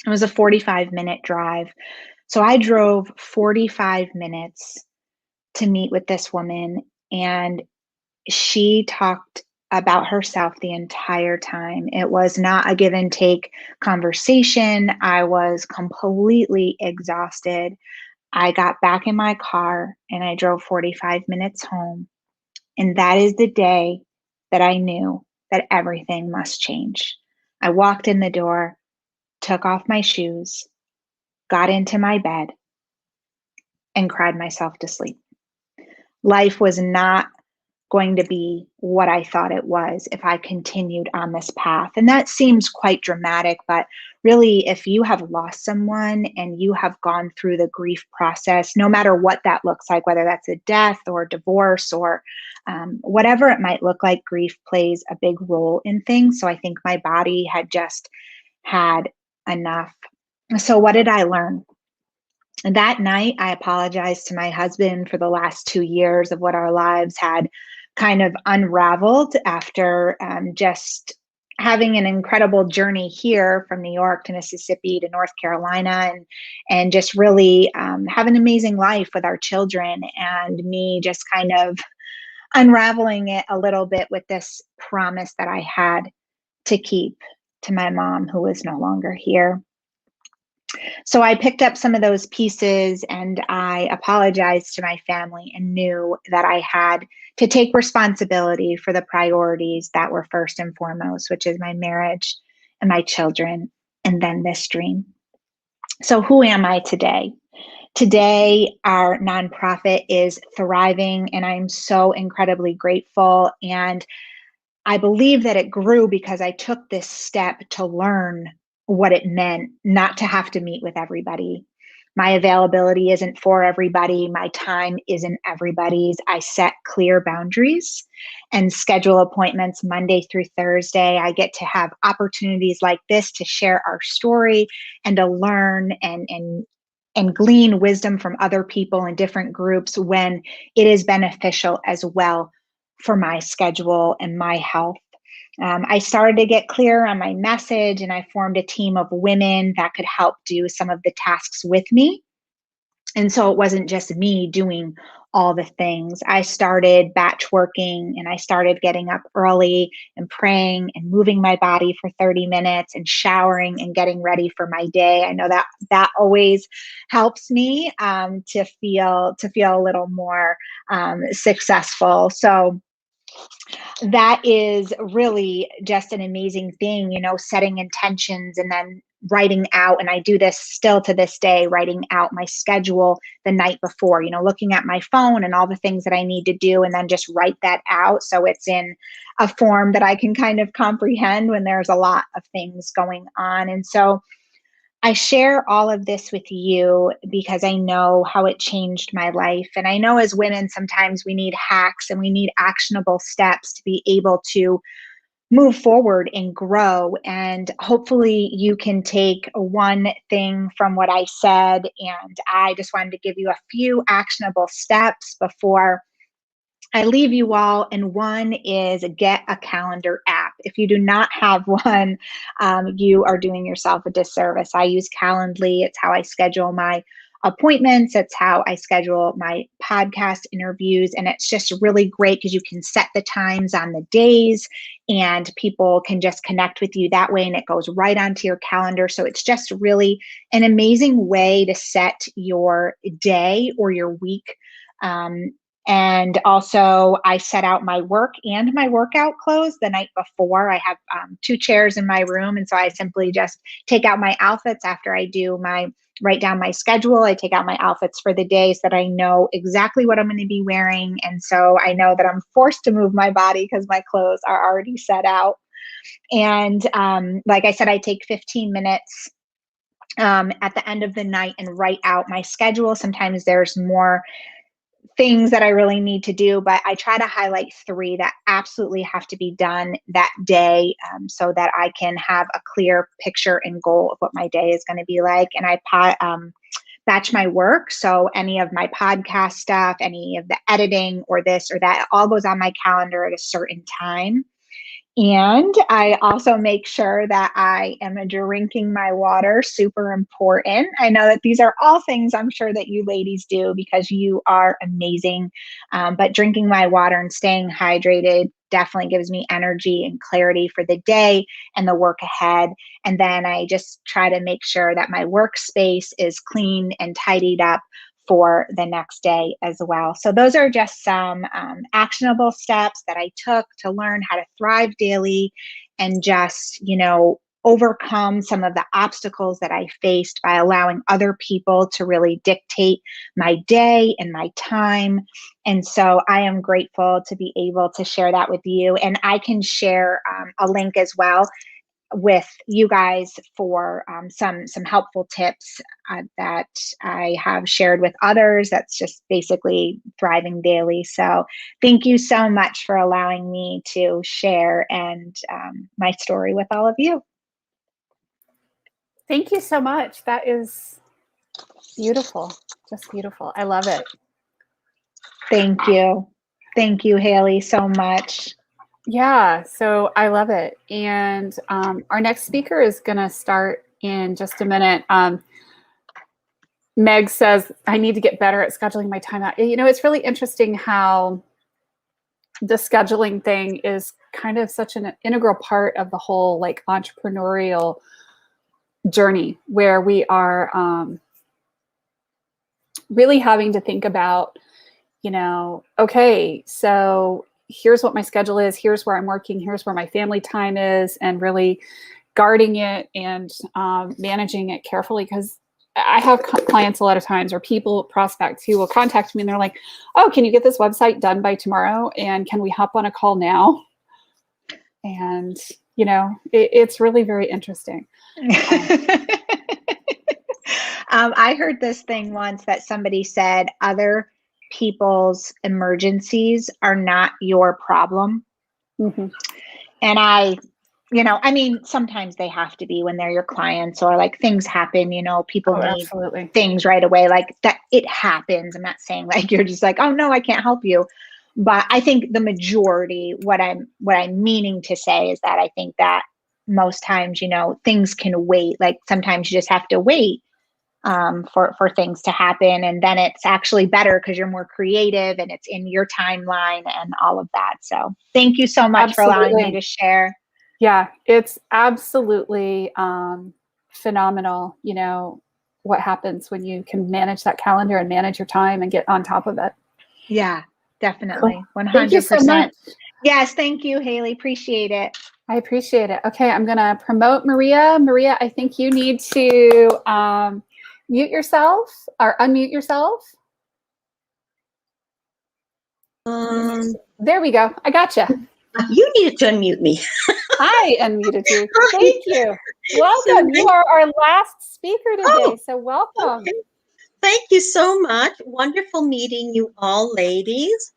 It was a 45-minute drive. So I drove 45 minutes to meet with this woman, and she talked about herself the entire time. It was not a give and take conversation. I was completely exhausted. I got back in my car and I drove 45 minutes home. And that is the day that I knew that everything must change. I walked in the door, took off my shoes, got into my bed, and cried myself to sleep. Life was not going to be what I thought it was if I continued on this path. And that seems quite dramatic, but really, if you have lost someone and you have gone through the grief process, no matter what that looks like, whether that's a death or divorce or whatever it might look like, grief plays a big role in things. So I think my body had just had enough. So what did I learn? That night, I apologized to my husband for the last 2 years of what our lives had kind of unraveled after just having an incredible journey here from New York to Mississippi to North Carolina, and just really have an amazing life with our children, and me just kind of unraveling it a little bit with this promise that I had to keep to my mom, who is no longer here. So I picked up some of those pieces and I apologized to my family and knew that I had to take responsibility for the priorities that were first and foremost, which is my marriage and my children, and then this dream. So who am I today? Today, our nonprofit is thriving, and I'm so incredibly grateful. And I believe that it grew because I took this step to learn what it meant not to have to meet with everybody. My availability isn't for everybody. My time isn't everybody's. I set clear boundaries and schedule appointments Monday through Thursday. I get to have opportunities like this to share our story and to learn and glean wisdom from other people in different groups when it is beneficial as well for my schedule and my health. I started to get clear on my message, and I formed a team of women that could help do some of the tasks with me. And so it wasn't just me doing all the things. I started batch working, and I started getting up early and praying and moving my body for 30 minutes and showering and getting ready for my day. I know that always helps me to feel a little more successful. So that is really just an amazing thing, setting intentions and then writing out. And I do this still to this day, writing out my schedule the night before, looking at my phone and all the things that I need to do, and then just write that out. So it's in a form that I can kind of comprehend when there's a lot of things going on. And so I share all of this with you because I know how it changed my life. And I know as women, sometimes we need hacks and we need actionable steps to be able to move forward and grow. And hopefully you can take one thing from what I said. And I just wanted to give you a few actionable steps before I leave you all. And one is get a calendar app. If you do not have one, you are doing yourself a disservice. I use Calendly. It's how I schedule my appointments. It's how I schedule my podcast interviews. And it's just really great because you can set the times on the days and people can just connect with you that way. And it goes right onto your calendar. So it's just really an amazing way to set your day or your week. And also I set out my work and my workout clothes the night before. I have 2 chairs in my room. And so I simply just take out my outfits after I write down my schedule. I take out my outfits for the day so that I know exactly what I'm going to be wearing. And so I know that I'm forced to move my body because my clothes are already set out. And like I said, I take 15 minutes at the end of the night and write out my schedule. Sometimes there's more things that I really need to do, but I try to highlight 3 that absolutely have to be done that day so that I can have a clear picture and goal of what my day is going to be like. And I batch my work. So any of my podcast stuff, any of the editing or this or that, it all goes on my calendar at a certain time. And I also make sure that I am drinking my water, super important. I know that these are all things I'm sure that you ladies do because you are amazing. But drinking my water and staying hydrated definitely gives me energy and clarity for the day and the work ahead. And then I just try to make sure that my workspace is clean and tidied up for the next day as well. So those are just some actionable steps that I took to learn how to thrive daily and just, overcome some of the obstacles that I faced by allowing other people to really dictate my day and my time. And so I am grateful to be able to share that with you. And I can share a link as well with you guys for some helpful tips that I have shared with others. That's just basically thriving daily. So thank you so much for allowing me to share and my story with all of you. Thank you so much. That is beautiful. Just beautiful. I love it. Thank you. Thank you, Haley, so much. Yeah, so I love it. And our next speaker is going to start in just a minute. Meg says, I need to get better at scheduling my time out. It's really interesting how the scheduling thing is kind of such an integral part of the whole like entrepreneurial journey where we are really having to think about, okay, so here's what my schedule is, here's where I'm working, here's where my family time is, and really guarding it and managing it carefully. Because I have clients a lot of times or people, prospects who will contact me and they're like, oh, can you get this website done by tomorrow? And can we hop on a call now? And, it's really very interesting. I heard this thing once that somebody said, other people's emergencies are not your problem. Mm-hmm. And sometimes they have to be when they're your clients or like things happen, people need absolutely. things right away, like that. It happens. I'm not saying like you're just like, oh no, I can't help you. But I think the majority, what I'm meaning to say is that I think that most times, things can wait. Like sometimes you just have to wait for things to happen. And then it's actually better because you're more creative and it's in your timeline and all of that. So thank you so much for allowing me to share. Yeah, it's absolutely phenomenal, what happens when you can manage that calendar and manage your time and get on top of it. Yeah, definitely. Cool. 100%. Thank you so much. Yes, thank you, Haley. Appreciate it. I appreciate it. Okay, I'm going to promote Maria. Maria, I think you need to mute yourself or unmute yourself. There we go. I gotcha. You needed to unmute me. I unmuted you. Thank you. Welcome. You are our last speaker today, so welcome. Okay. Thank you so much. Wonderful meeting you all, ladies.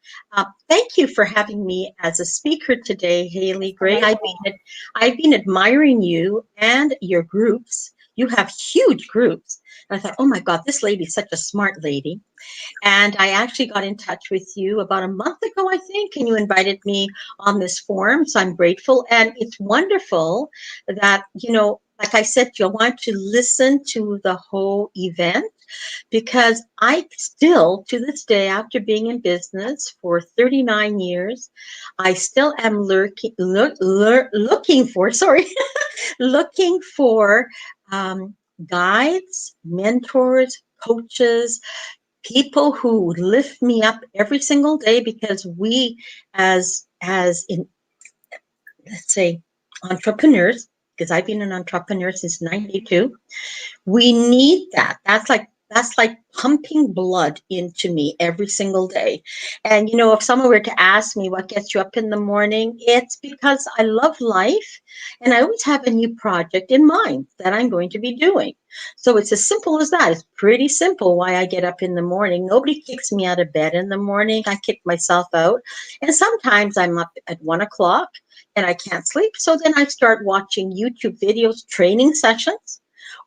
Thank you for having me as a speaker today, Haley Gray. I've been admiring you and your groups. You have huge groups. And I thought, oh my God, this lady's such a smart lady. And I actually got in touch with you about a month ago, I think, and you invited me on this forum. So I'm grateful. And it's wonderful that, like I said, you'll want to listen to the whole event, because I still, to this day, after being in business for 39 years, I still am looking for guides, mentors, coaches, people who lift me up every single day, because we as in, let's say, entrepreneurs, because I've been an entrepreneur since 92, we need that. That's like pumping blood into me every single day. And, if someone were to ask me what gets you up in the morning, it's because I love life and I always have a new project in mind that I'm going to be doing. So it's as simple as that. It's pretty simple why I get up in the morning. Nobody kicks me out of bed in the morning. I kick myself out. And sometimes I'm up at 1 o'clock and I can't sleep. So then I start watching YouTube videos, training sessions,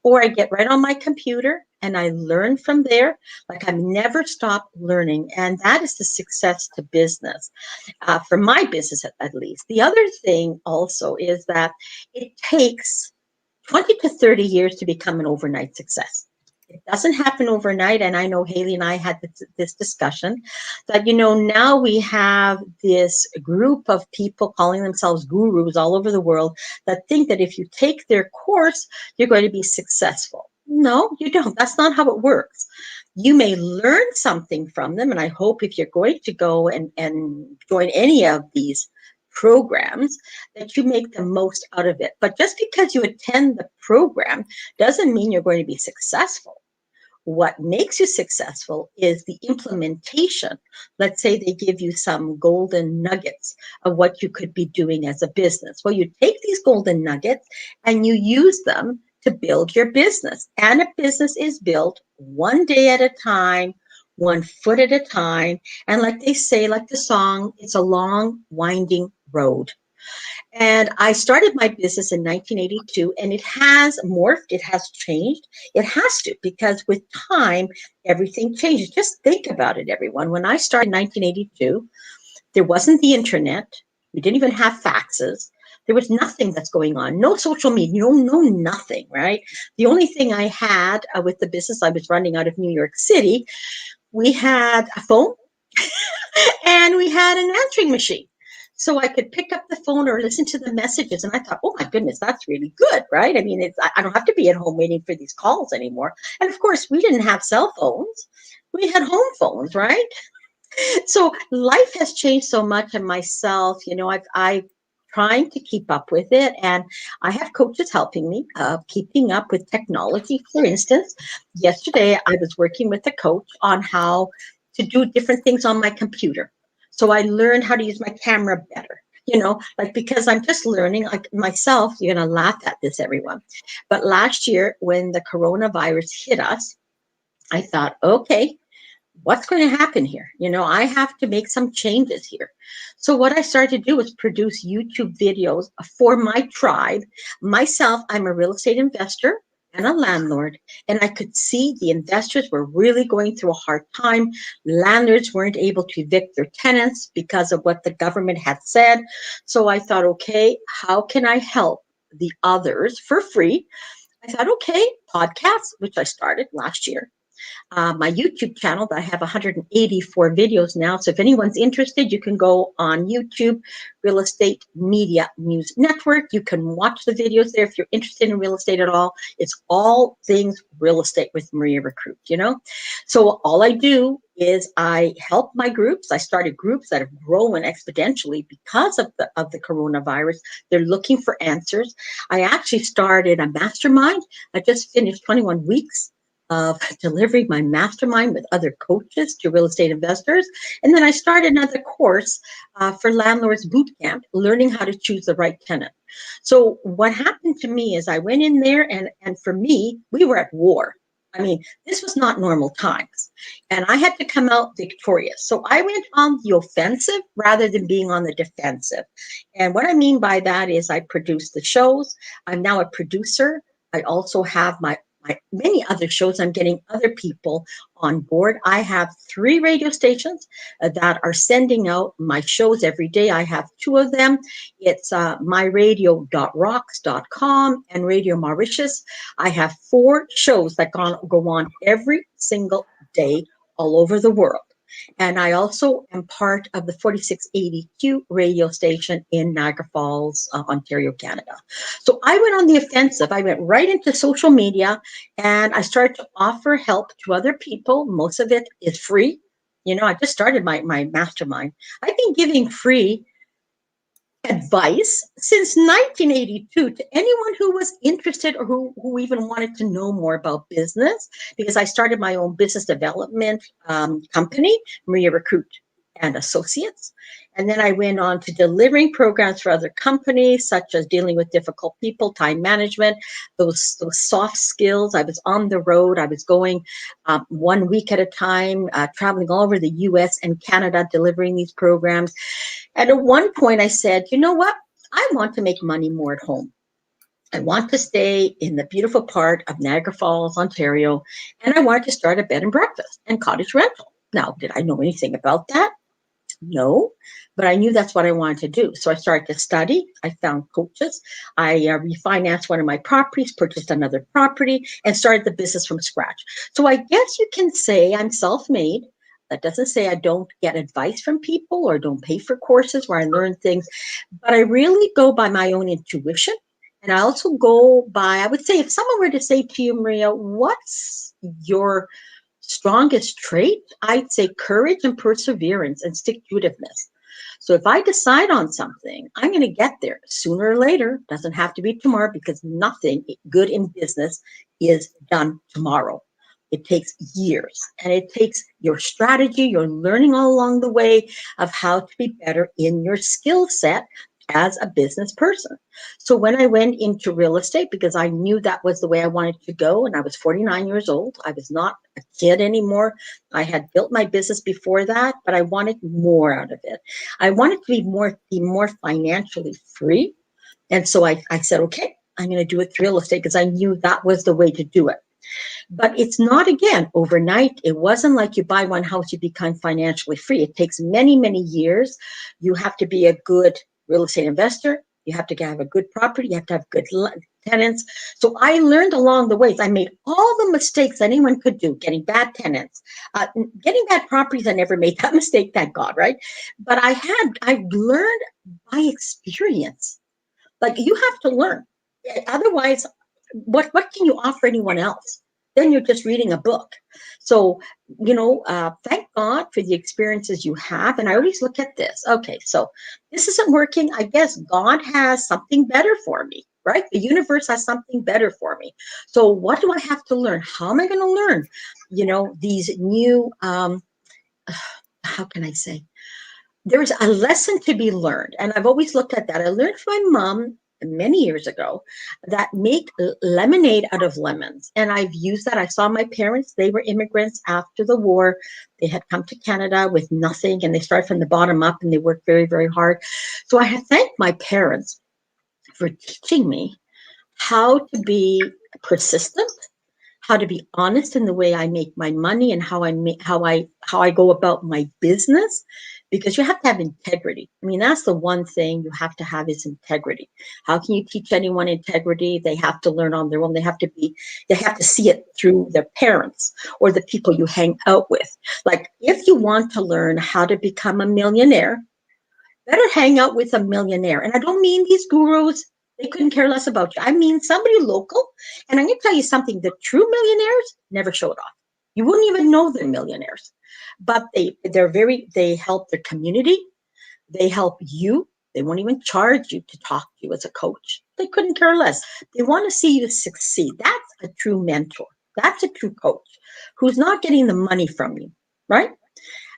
or I get right on my computer and I learn from there. Like, I've never stopped learning. And that is the success to business, for my business at least. The other thing also is that it takes 20 to 30 years to become an overnight success. It doesn't happen overnight. And I know Haley and I had this discussion that, now we have this group of people calling themselves gurus all over the world that think that if you take their course, you're going to be successful. No, you don't. That's not how it works. You may learn something from them. And I hope if you're going to go and join any of these programs, that you make the most out of it. But just because you attend the program doesn't mean you're going to be successful. What makes you successful is the implementation. Let's say they give you some golden nuggets of what you could be doing as a business. Well, you take these golden nuggets and you use them to build your business. And a business is built one day at a time, 1 foot at a time. And like they say, like the song, it's a long, winding road. And I started my business in 1982, and it has morphed, it has changed. It has to, because with time, everything changes. Just think about it, everyone. When I started in 1982, there wasn't the internet. We didn't even have faxes. There was nothing that's going on. No social media, no nothing, right? The only thing I had with the business I was running out of New York City, we had a phone and we had an answering machine. So I could pick up the phone or listen to the messages. And I thought, oh my goodness, that's really good, right? I mean, I don't have to be at home waiting for these calls anymore. And of course, we didn't have cell phones. We had home phones, right? So life has changed so much. And myself, I'm trying to keep up with it. And I have coaches helping me keeping up with technology. For instance, yesterday I was working with a coach on how to do different things on my computer. So I learned how to use my camera better, because I'm just learning, like myself. You're going to laugh at this, everyone. But last year, when the coronavirus hit us, I thought, okay, what's going to happen here? I have to make some changes here. So what I started to do was produce YouTube videos for my tribe. Myself, I'm a real estate investor and a landlord, and I could see the investors were really going through a hard time. Landlords weren't able to evict their tenants because of what the government had said. So I thought, okay, how can I help the others for free? I thought, okay, podcasts, which I started last year. My YouTube channel, I have 184 videos now. So if anyone's interested, you can go on YouTube, Real Estate Media News Network. You can watch the videos there if you're interested in real estate at all. It's all things real estate with Maria Rekrut, So all I do is I help my groups. I started groups that have grown exponentially because of the coronavirus. They're looking for answers. I actually started a mastermind. I just finished 21 weeks of delivering my mastermind with other coaches to real estate investors. And then I started another course for landlords boot camp, learning how to choose the right tenant. So what happened to me is I went in there, and for me, we were at war. I mean, this was not normal times, and I had to come out victorious. So I went on the offensive rather than being on the defensive. And what I mean by that is I produced the shows. I'm now a producer. I also have my many other shows. I'm getting other people on board. I have 3 radio stations that are sending out my shows every day. I have 2 of them. It's myradio.rocks.com and Radio Mauritius. I have 4 shows that go on every single day all over the world. And I also am part of the 4680Q radio station in Niagara Falls, Ontario, Canada. So I went on the offensive. I went right into social media, and I started to offer help to other people. Most of it is free. I just started my mastermind. I've been giving free advice since 1982 to anyone who was interested or who even wanted to know more about business, because I started my own business development company, Maria Rekrut and Associates. And then I went on to delivering programs for other companies, such as dealing with difficult people, time management, those soft skills. I was on the road. I was going 1 week at a time, traveling all over the US and Canada, delivering these programs. And at one point I said, you know what? I want to make money more at home. I want to stay in the beautiful part of Niagara Falls, Ontario, and I wanted to start a bed and breakfast and cottage rental. Now, did I know anything about that? No, but I knew that's what I wanted to do. So I started to study. I found coaches. I refinanced one of my properties, purchased another property, and started the business from scratch. So I guess you can say I'm self-made. That doesn't say I don't get advice from people or don't pay for courses where I learn things, but I really go by my own intuition. And I also go by, I would say, if someone were to say to you, Maria, what's your strongest trait? I'd say courage and perseverance and stick-to-itiveness. So if I decide on something, I'm going to get there sooner or later. Doesn't have to be tomorrow, because nothing good in business is done tomorrow. It takes years, and it takes your strategy, your learning all along the way of how to be better in your skill set as a business person. So when I went into real estate, because I knew that was the way I wanted to go, and I was 49 years old, I was not a kid anymore. I had built my business before that, but I wanted more out of it. I wanted to be more financially free. And so I said, okay, I'm going to do it through real estate, because I knew that was the way to do it. But it's not, again, overnight. It wasn't like you buy one house, you become financially free. It takes many, many years. You have to be a good real estate investor. You have to have a good property. You have to have good tenants. So I learned along the way. I made all the mistakes anyone could do, getting bad tenants, getting bad properties. I never made that mistake, thank God, right? But I learned by experience. Like, you have to learn. Otherwise, what can you offer anyone else? Then you're just reading a book. So, thank God for the experiences you have. And I always look at this. Okay, so this isn't working. I guess God has something better for me, right? The universe has something better for me. So what do I have to learn? How am I going to learn, these new, how can I say? There's a lesson to be learned. And I've always looked at that. I learned from my mom many years ago that make lemonade out of lemons. And I've used that. I saw my parents, they were immigrants after the war. They had come to Canada with nothing, and they started from the bottom up, and they worked very, very hard. So I have thanked my parents for teaching me how to be persistent, how to be honest in the way I make my money, and how I go about my business, because you have to have integrity. I mean, that's the one thing you have to have, is integrity. How can you teach anyone integrity? They have to learn on their own. They have to see it through their parents or the people you hang out with. Like, if you want to learn how to become a millionaire, better hang out with a millionaire. And I don't mean these gurus. They couldn't care less about you. I mean somebody local. And I'm going to tell you something. The true millionaires never show it off. You wouldn't even know they're millionaires. But they help their community. They help you. They won't even charge you to talk to you as a coach. They couldn't care less. They want to see you succeed. That's a true mentor. That's a true coach who's not getting the money from you, right?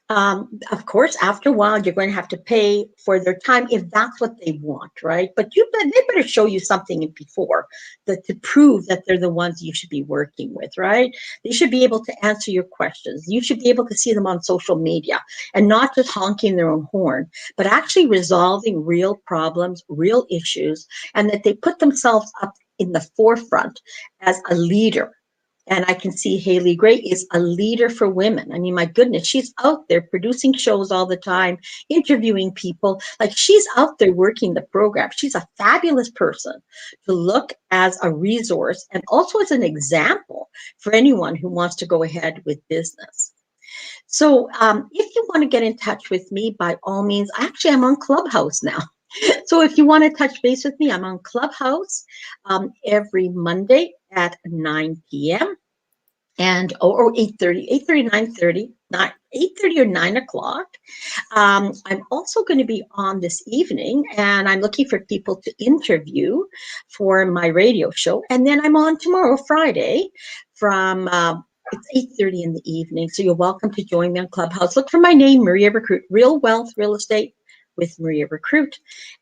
Of course, after a while, you're going to have to pay for their time if that's what they want, right? But they better show you something before to prove that they're the ones you should be working with, right? They should be able to answer your questions. You should be able to see them on social media, and not just honking their own horn, but actually resolving real problems, real issues, and that they put themselves up in the forefront as a leader. And I can see Haley Gray is a leader for women. I mean, my goodness, she's out there producing shows all the time, interviewing people. Like, she's out there working the program. She's a fabulous person to look as a resource, and also as an example for anyone who wants to go ahead with business. So if you want to get in touch with me, by all means, actually, I'm on Clubhouse now. So if you want to touch base with me, I'm on Clubhouse every Monday at 9 p.m. or 8:30, 9:30, 8:30 or 9 o'clock. I'm also going to be on this evening, and I'm looking for people to interview for my radio show. And then I'm on tomorrow, Friday, from it's 8:30 in the evening. So you're welcome to join me on Clubhouse. Look for my name, Maria Rekrut, Real Wealth Real Estate with Maria Rekrut.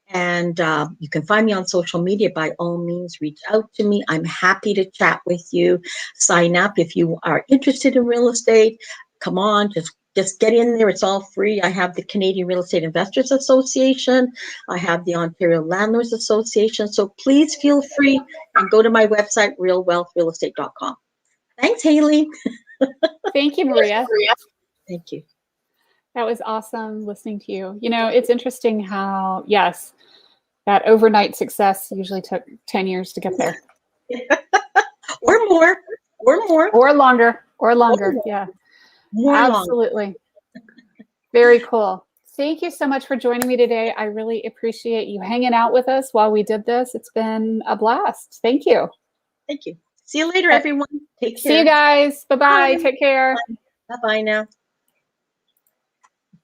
And you can find me on social media. By all means, reach out to me. I'm happy to chat with you. Sign up if you are interested in real estate. Come on, just just get in there. It's all free. I have the Canadian Real Estate Investors Association. I have the Ontario Landlords Association. So please feel free and go to my website, realwealthrealestate.com. Thanks, Haley. Thank you, Maria. Thank you. That was awesome listening to you. You know, it's interesting how, yes, that overnight success usually took 10 years to get there. Or more. Or longer. Yeah. More Absolutely. Very cool. Thank you so much for joining me today. I really appreciate you hanging out with us while we did this. It's been a blast. Thank you. Thank you. See you later, everyone. Take care. See you guys. Bye-bye. Bye. Take care. Bye-bye now.